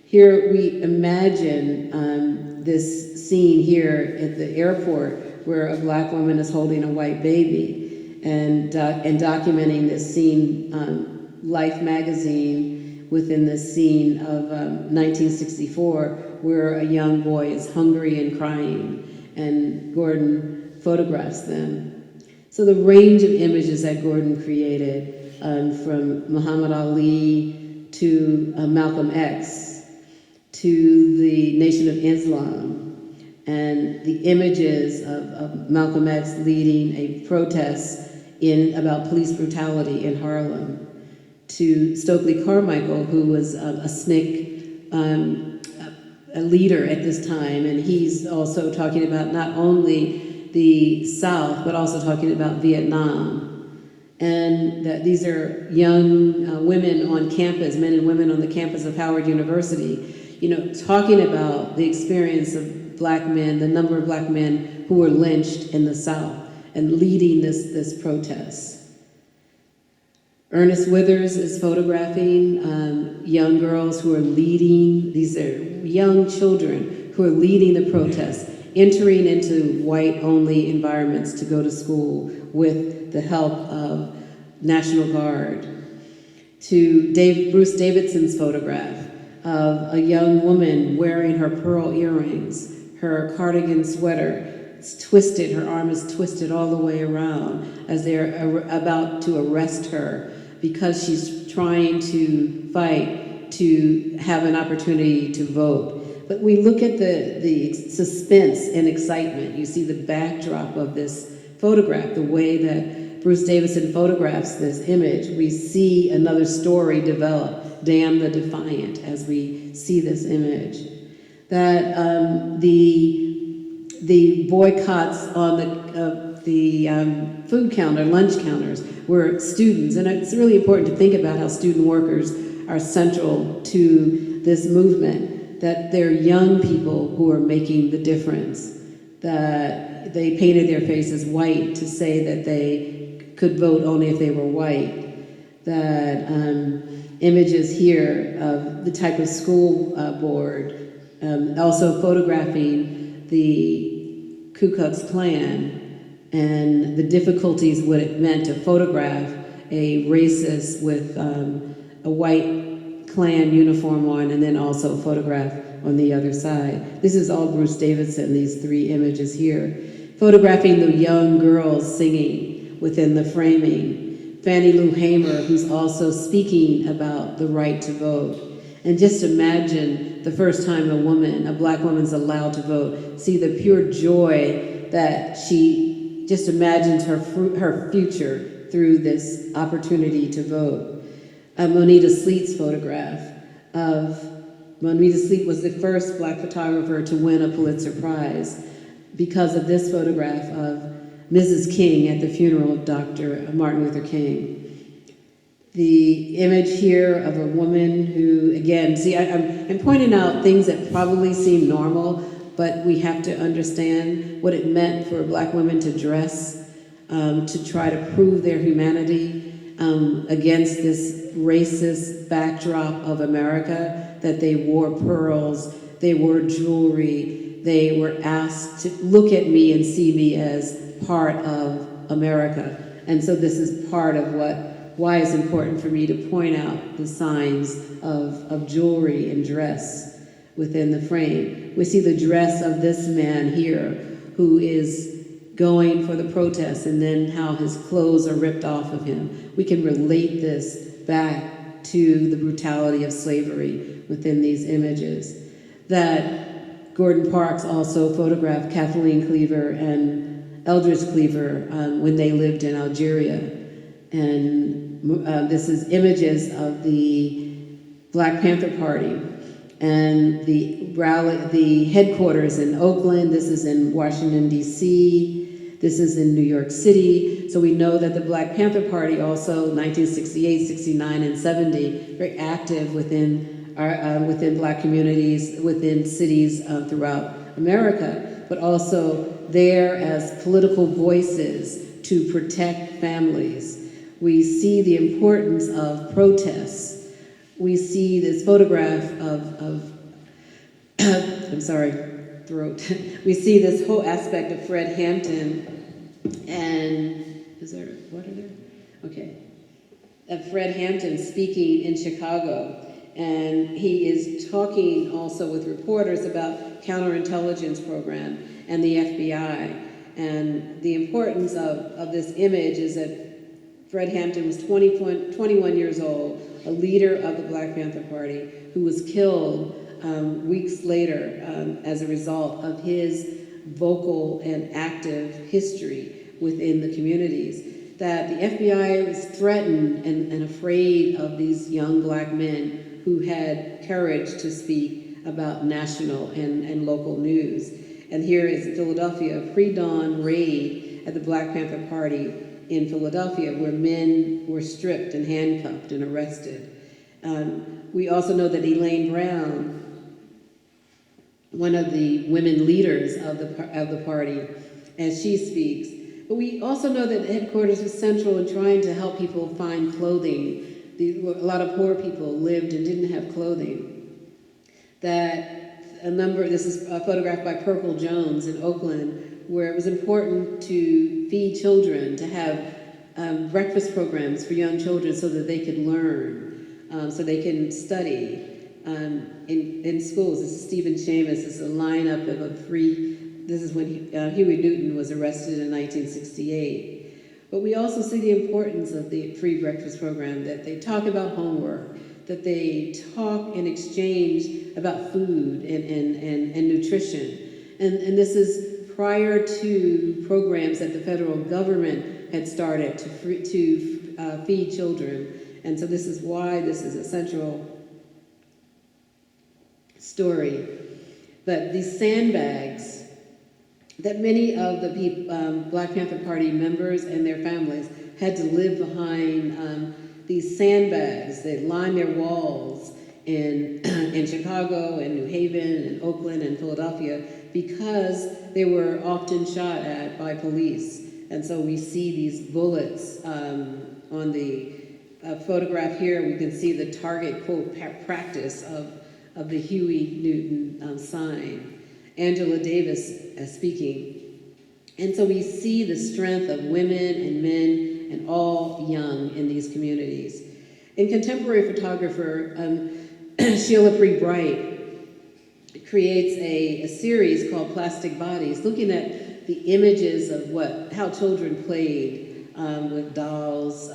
Here we imagine this scene here at the airport where a Black woman is holding a white baby and documenting this scene. Life magazine within the scene of 1964 where a young boy is hungry and crying, and Gordon photographs them. So the range of images that Gordon created, from Muhammad Ali to Malcolm X to the Nation of Islam, and the images of Malcolm X leading a protest about police brutality in Harlem, to Stokely Carmichael, who was a SNCC a leader at this time, and he's also talking about not only the South, but also talking about Vietnam. And that these are young women on campus, men and women on the campus of Howard University, talking about the experience of Black men, the number of Black men who were lynched in the South, and leading this protest. Ernest Withers is photographing young girls who are leading, these are young children who are leading the protest, entering into white-only environments to go to school with the help of National Guard. To Bruce Davidson's photograph of a young woman wearing her pearl earrings, her cardigan sweater, it's twisted, her arm is twisted all the way around as they're about to arrest her because she's trying to fight to have an opportunity to vote. But we look at the suspense and excitement. You see the backdrop of this photograph, the way that Bruce Davison photographs this image. We see another story develop, Damn the Defiant, as we see this image. That the boycotts on the food counter, lunch counters, were students. And it's really important to think about how student workers are central to this movement, that they're young people who are making the difference, that they painted their faces white to say that they could vote only if they were white, that images here of the type of school board, also photographing the Ku Klux Klan and the difficulties what it meant to photograph a racist with a white Klan uniform on, and then also photograph on the other side. This is all Bruce Davidson, these three images here. Photographing the young girls singing within the framing. Fannie Lou Hamer, who's also speaking about the right to vote. And just imagine the first time a Black woman's allowed to vote. See the pure joy that she just imagines her future through this opportunity to vote. Monita Sleet's photograph of, Monita Sleet was the first Black photographer to win a Pulitzer Prize because of this photograph of Mrs. King at the funeral of Dr. Martin Luther King. The image here of a woman who, again, see, I'm pointing out things that probably seem normal, but we have to understand what it meant for Black women to dress, to try to prove their humanity against this racist backdrop of America, that they wore pearls, they wore jewelry, they were asked to look at me and see me as part of America. And so this is part of why it's important for me to point out the signs of jewelry and dress within the frame. We see the dress of this man here who is going for the protest, and then how his clothes are ripped off of him. We can relate this back to the brutality of slavery within these images. That Gordon Parks also photographed Kathleen Cleaver and Eldridge Cleaver when they lived in Algeria. And this is images of the Black Panther Party and the rally, the headquarters in Oakland. This is in Washington, D.C. This is in New York City. So we know that the Black Panther Party also, 1968, 69, and 70, very active within Black communities, within cities throughout America, but also there as political voices to protect families. We see the importance of protests. We see this photograph of I'm sorry, throat. We see this whole aspect of Fred Hampton, and is there water there? Okay. Of Fred Hampton speaking in Chicago, and he is talking also with reporters about counterintelligence program and the FBI, and the importance of this image is that Fred Hampton was 21 years old, a leader of the Black Panther Party, who was killed weeks later as a result of his vocal and active history within the communities. That the FBI was threatened and afraid of these young Black men who had courage to speak about national and local news. And here is Philadelphia, a pre-dawn raid at the Black Panther Party in Philadelphia, where men were stripped and handcuffed and arrested. We also know that Elaine Brown, one of the women leaders of the party, as she speaks. But we also know that headquarters was central in trying to help people find clothing. A lot of poor people lived and didn't have clothing. This is a photograph by Purple Jones in Oakland, where it was important to feed children, to have breakfast programs for young children so that they could learn, so they can study in schools. This is Stephen Seamus. This is a lineup of this is when Huey Newton was arrested in 1968. But we also see the importance of the free breakfast program, that they talk about homework, that they talk and exchange about food and nutrition. And this is prior to programs that the federal government had started to feed children. And so this is why this is a central story. But these sandbags that many of the Black Panther Party members and their families had to live behind, these sandbags that line their walls in Chicago and New Haven and Oakland and Philadelphia, because they were often shot at by police. And so we see these bullets on the photograph here. We can see the target, quote, practice of the Huey Newton sign. Angela Davis speaking. And so we see the strength of women and men and all young in these communities. And contemporary photographer Sheila Pre Bright creates a series called Plastic Bodies, looking at the images of how children played with dolls,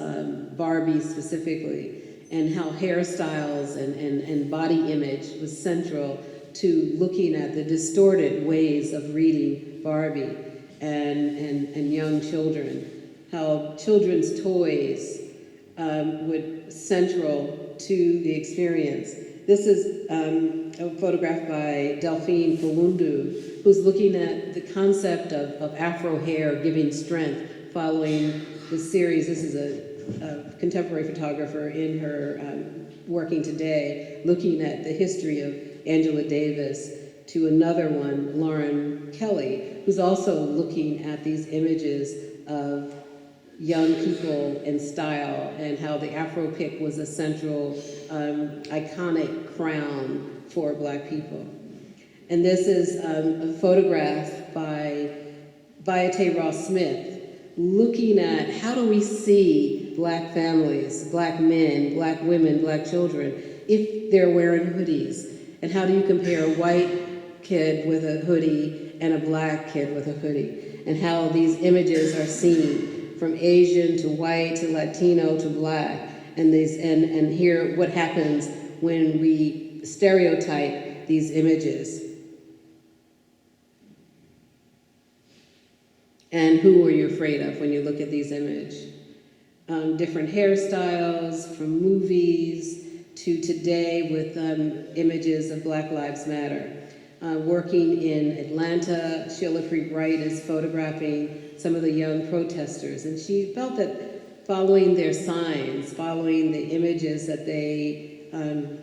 Barbie specifically, and how hairstyles and body image was central to looking at the distorted ways of reading Barbie and young children, how children's toys would central to the experience. This is a photograph by Delphine Falundu, who's looking at the concept of Afro hair giving strength following the series. This is a contemporary photographer in her working today, looking at the history of Angela Davis, to another one, Lauren Kelly, who's also looking at these images of young people and style, and how the Afro pick was a central iconic crown for Black people. And this is a photograph by Viate Ross Smith, looking at how do we see Black families, Black men, Black women, Black children, if they're wearing hoodies. And how do you compare a white kid with a hoodie and a Black kid with a hoodie? And how these images are seen from Asian to white to Latino to Black. and hear what happens when we stereotype these images. And who are you afraid of when you look at these images? Different hairstyles, from movies to today with images of Black Lives Matter. Working in Atlanta, Sheila Freed Wright is photographing some of the young protesters, and she felt that following their signs, following the images that they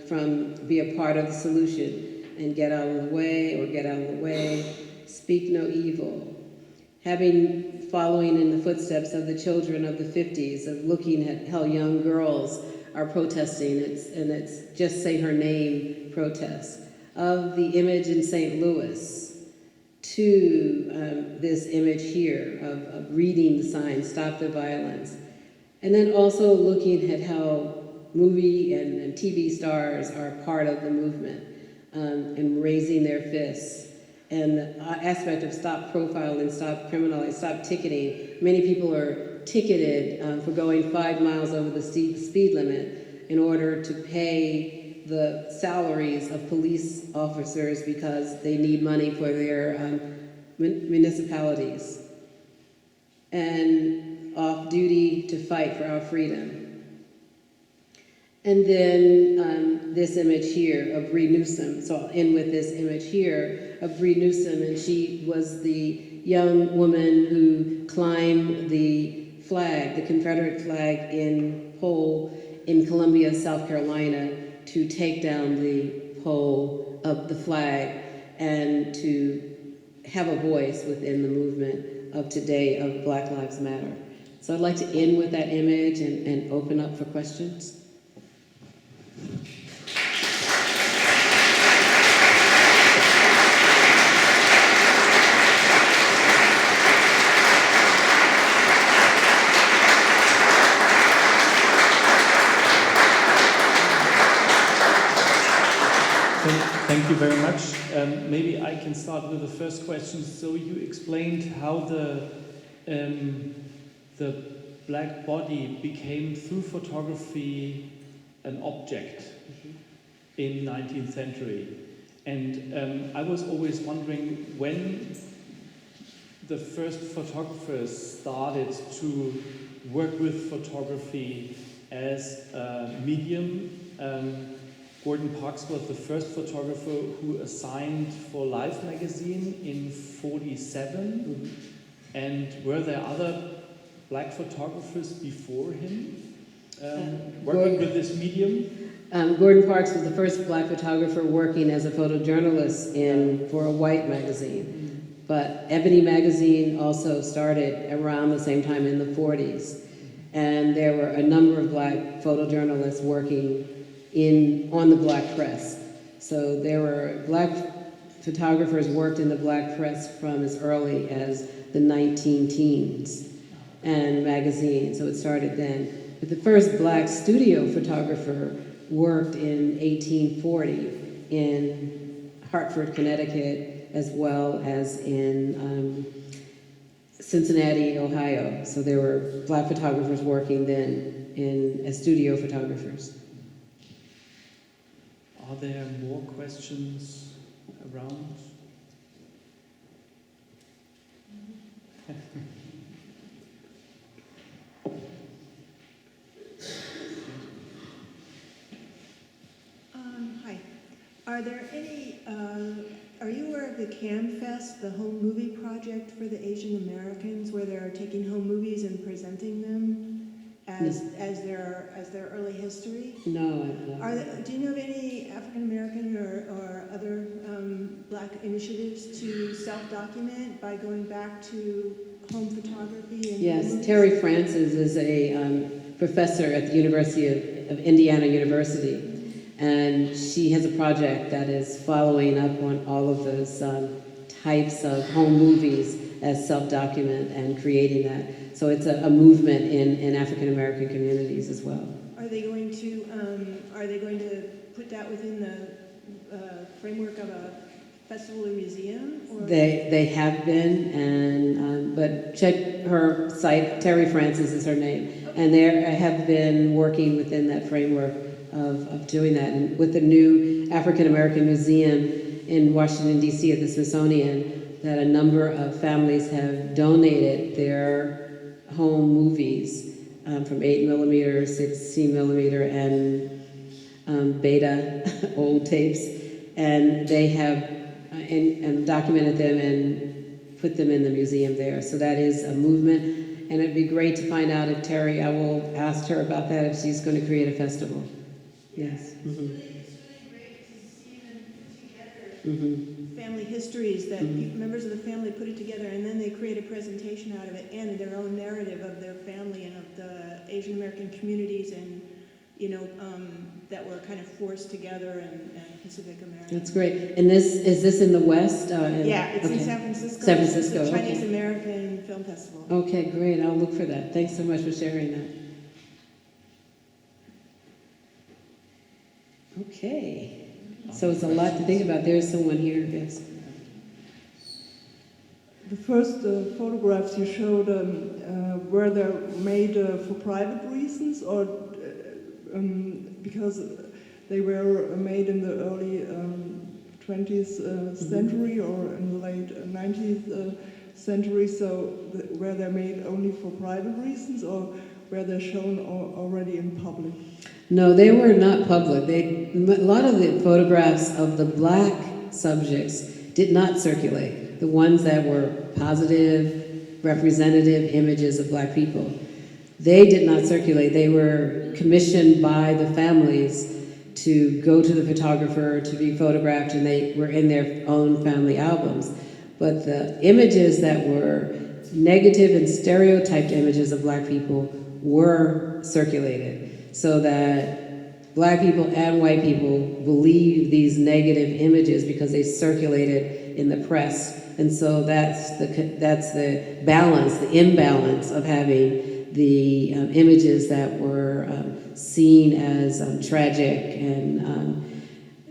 from be a part of the solution and get out of the way or get out of the way, speak no evil. Following in the footsteps of the children of the 50s, of looking at how young girls are protesting, and it's Just Say Her Name protests, of the image in St. Louis, to this image here of reading the sign, Stop the Violence. And then also looking at how movie and TV stars are part of the movement, and raising their fists. And the aspect of stop profiling, stop criminalizing, stop ticketing. Many people are ticketed for going 5 miles over the speed limit in order to pay the salaries of police officers because they need money for their municipalities. And off duty to fight for our freedom. And then this image here of Bree Newsom. So I'll end with this image here of Bree Newsom, and she was the young woman who climbed the flag, the Confederate flag in pole in Columbia, South Carolina, to take down the pole of the flag and to have a voice within the movement of today of Black Lives Matter. So I'd like to end with that image and open up for questions. Thank you very much. Maybe I can start with the first question. So you explained how the black body became, through photography, an object in 19th century. And I was always wondering when the first photographers started to work with photography as a medium. Gordon Parks was the first photographer who assigned for Life magazine in 47. And were there other black photographers before him working with this medium? Gordon Parks was the first black photographer working as a photojournalist for a white magazine. But Ebony magazine also started around the same time in the 40s. And there were a number of black photojournalists working on the black press. So there were black photographers worked in the black press from as early as the 19-teens and magazine, so it started then. But the first black studio photographer worked in 1840 in Hartford, Connecticut, as well as in Cincinnati, Ohio. So there were black photographers working then as studio photographers. Are there more questions around? Hi. Are there any, are you aware of the CamFest, the home movie project for the Asian Americans, where they're taking home movies and presenting them as their early history? No, I'm not. Do you know of any African American or other black initiatives to self-document by going back to home photography? And yes, Terry Francis is a professor at the University of Indiana University, and she has a project that is following up on all of those types of home movies as self-document and creating that. So it's a movement in African American communities as well. Are they going to put that within the framework of a festival or museum? Or? They have been, and but check her site. Terry Francis is her name. And I have been working within that framework of doing that. And with the new African American Museum in Washington, D.C. at the Smithsonian, that a number of families have donated their home movies from 8mm, 16mm, and beta old tapes, and they have and documented them and put them in the museum there. So that is a movement, and it'd be great to find out if Terry, I will ask her about that, if she's going to create a festival. Yes. Mm-hmm. It's really great to see them put together family histories that members of the family put it together, and then they create a presentation out of it and their own narrative of their family and of the Asian American communities and that were kind of forced together and Pacific American. That's great. And is this in the West? Yeah, it's in San Francisco. San Francisco. It's the Chinese American Film Festival. Okay, great. I'll look for that. Thanks so much for sharing that. Okay. So it's a lot to think about. There's someone here. Yes. The first photographs you showed, were they made for private reasons or because they were made in the early 20th century or in the late 19th century? So were they made only for private reasons or were they shown already in public? No, they were not public. A lot of the photographs of the black subjects did not circulate. The ones that were positive, representative images of black people, they did not circulate. They were commissioned by the families to go to the photographer to be photographed, and they were in their own family albums. But the images that were negative and stereotyped images of black people were circulated, so that black people and white people believed these negative images because they circulated in the press. And so that's the balance, the imbalance of having the images that were seen as tragic and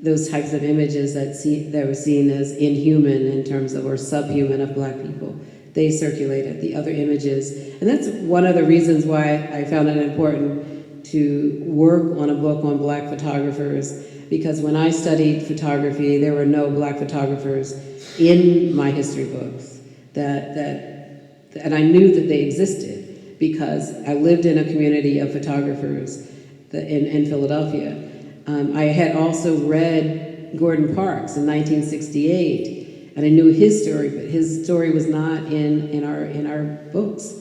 those types of images that were seen as inhuman in terms of, or subhuman of black people. They circulated the other images. And that's one of the reasons why I found it important to work on a book on black photographers, because when I studied photography, there were no black photographers in my history books. And I knew that they existed because I lived in a community of photographers in Philadelphia. I had also read Gordon Parks in 1968, and I knew his story, but his story was not in our books.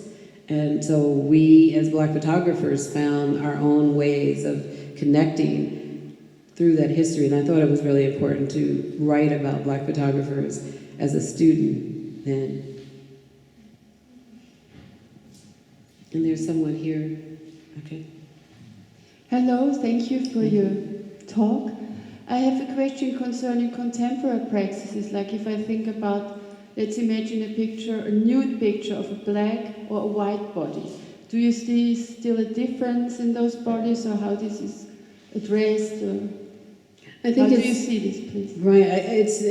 And so we, as black photographers, found our own ways of connecting through that history. And I thought it was really important to write about black photographers as a student then. And there's someone here. Okay. Hello, thank you for your talk. I have a question concerning contemporary practices. Like if I think about, let's imagine a nude picture of a black or a white body. Do you see still a difference in those bodies, or how this is addressed? I think how do you see this, please? Right, it's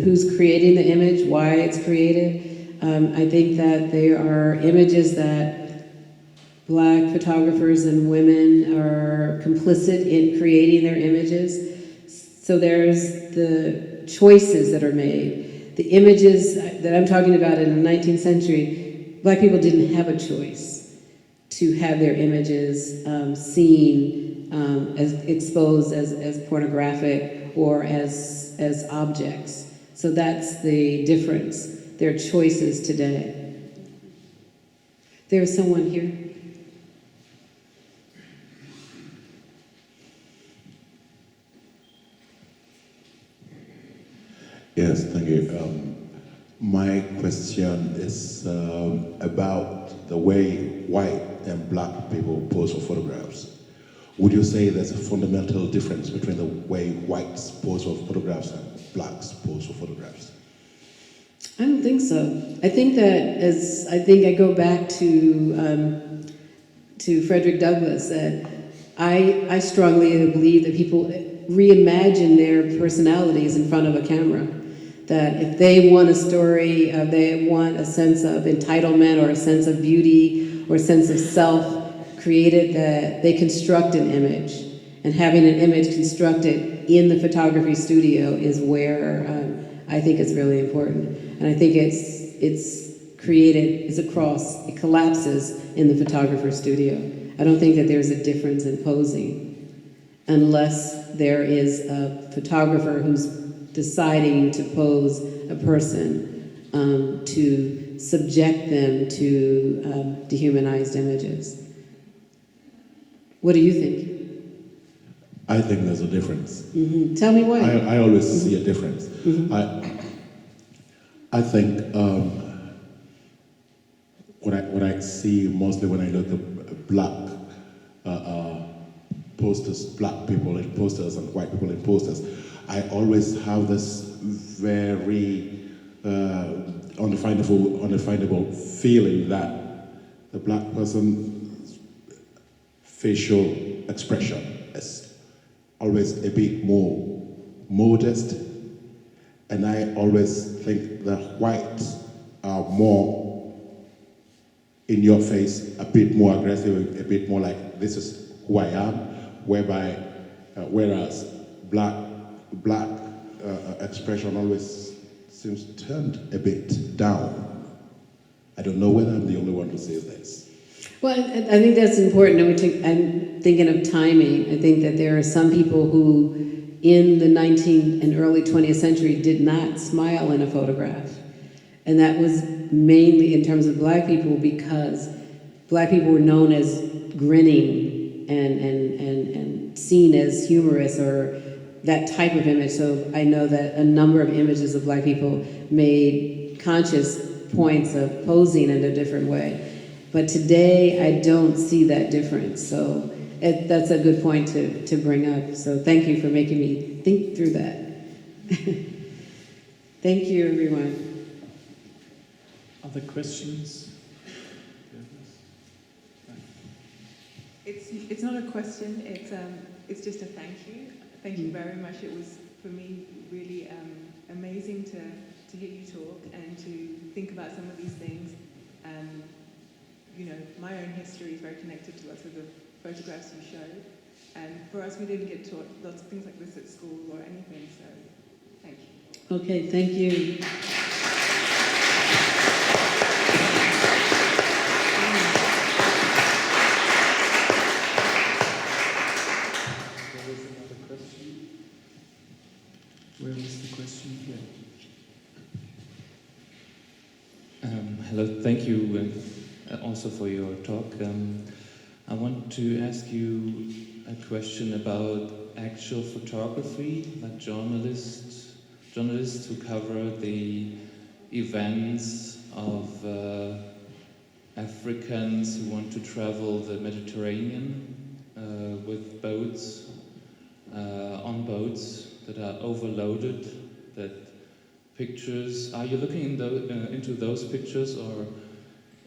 who's creating the image, why it's created. I think that there are images that black photographers and women are complicit in creating their images. So there's the choices that are made. The images that I'm talking about in the 19th century, black people didn't have a choice to have their images seen as exposed as pornographic or as objects. So that's the difference. There are choices today. There's someone here. Yes, thank you. My question is about the way white and black people pose for photographs. Would you say there's a fundamental difference between the way whites pose for photographs and blacks pose for photographs? I don't think so. I think that I go back to Frederick Douglass, that I strongly believe that people reimagine their personalities in front of a camera. That if they want a story, they want a sense of entitlement or a sense of beauty or sense of self created that they construct an image. And having an image constructed in the photography studio is where I think it's really important. And I think it's created, it's across, it collapses in the photographer studio. I don't think that there's a difference in posing unless there is a photographer who's deciding to pose a person to subject them to dehumanized images. What do you think? I think there's a difference. Mm-hmm. Tell me why. I always see a difference. Mm-hmm. I think what I see mostly when I look at black posters, black people in posters and white people in posters, I always have this very undefinable feeling that the black person's facial expression is always a bit more modest, and I always think the whites are more in your face, a bit more aggressive, a bit more like, this is who I am, whereas black expression always seems turned a bit down. I don't know whether I'm the only one who says this. Well, I think that's important. I'm thinking of timing. I think that there are some people who, in the 19th and early 20th century, did not smile in a photograph. And that was mainly in terms of black people because black people were known as grinning and seen as humorous or that type of image. So I know that a number of images of black people made conscious points of posing in a different way. But today, I don't see that difference. So that's a good point to bring up. So thank you for making me think through that. Thank you, everyone. Other questions? It's not a question. It's just a thank you. Thank you very much. It was for me really amazing to hear you talk and to think about some of these things. You know, my own history is very connected to lots of the photographs you showed. And for us, we didn't get taught lots of things like this at school or anything, so thank you. Okay, thank you. There was another question. Where was the question here? Hello, thank you also for your talk. I want to ask you a question about actual photography, like journalists who cover the events of Africans who want to travel the Mediterranean with boats, on boats that are overloaded, that pictures, are you looking into those pictures or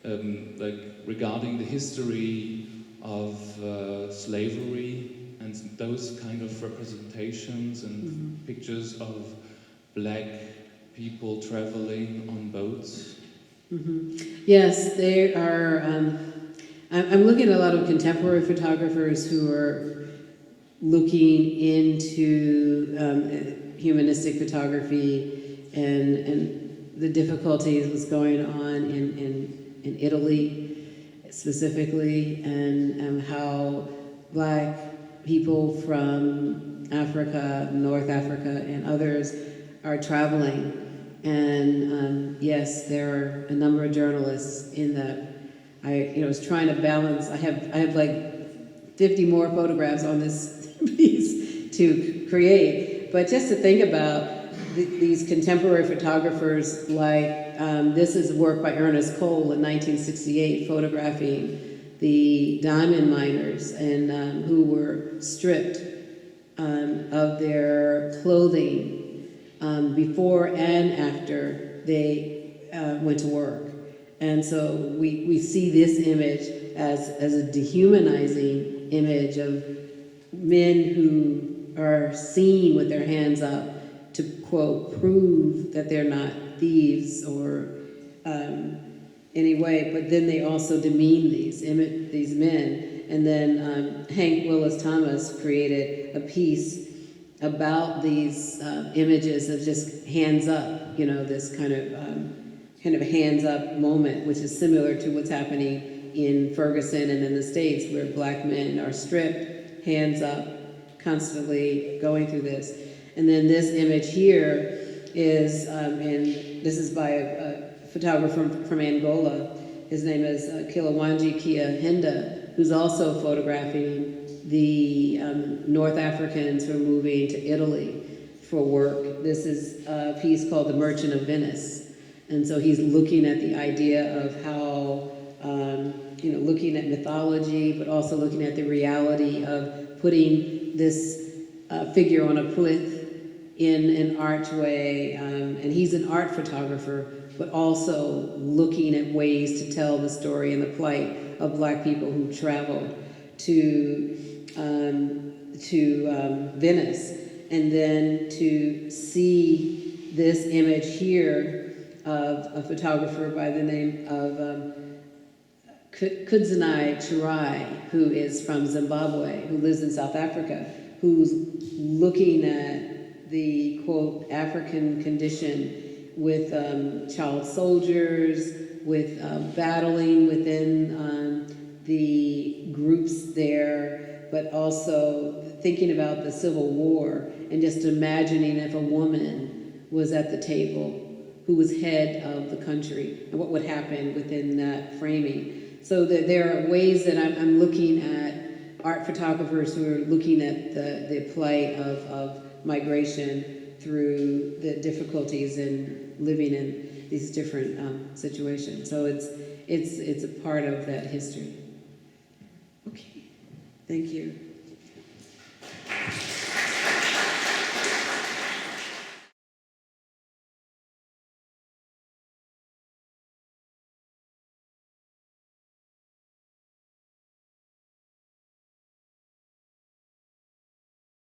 like regarding the history of slavery and those kind of representations and pictures of black people traveling on boats? Yes, they are. I'm looking at a lot of contemporary photographers who are looking into humanistic photography and the difficulties that's going on in Italy specifically, and how black people from Africa, North Africa, and others are traveling. And yes, there are a number of journalists in that. I was trying to balance. I have like 50 more photographs on this piece to create, but just to think about these contemporary photographers, like this is work by Ernest Cole in 1968, photographing the diamond miners and who were stripped of their clothing before and after they went to work. And so we see this image as a dehumanizing image of men who are seen with their hands up to, quote, prove that they're not thieves or any way, but then they also demean these men. And then Hank Willis Thomas created a piece about these images of just hands up, you know, this kind of hands up moment, which is similar to what's happening in Ferguson and in the States, where black men are stripped, hands up, constantly going through this. And then this image here is, and this is by a photographer from Angola. His name is Kilawanji Kia Henda, who's also photographing the North Africans who are moving to Italy for work. This is a piece called The Merchant of Venice. And so he's looking at the idea of how, you know, looking at mythology, but also looking at the reality of putting this figure on a plinth in an archway. And he's an art photographer, but also looking at ways to tell the story and the plight of black people who traveled to Venice. And then to see this image here of a photographer by the name of Kudzanai Chirai, who is from Zimbabwe, who lives in South Africa, who's looking at the, quote, African condition with child soldiers, with battling within the groups there, but also thinking about the Civil War and just imagining if a woman was at the table who was head of the country and what would happen within that framing. So that there are ways that I'm looking at art photographers who are looking at the plight of migration through the difficulties in living in these different situations. So it's a part of that history. Okay, thank you.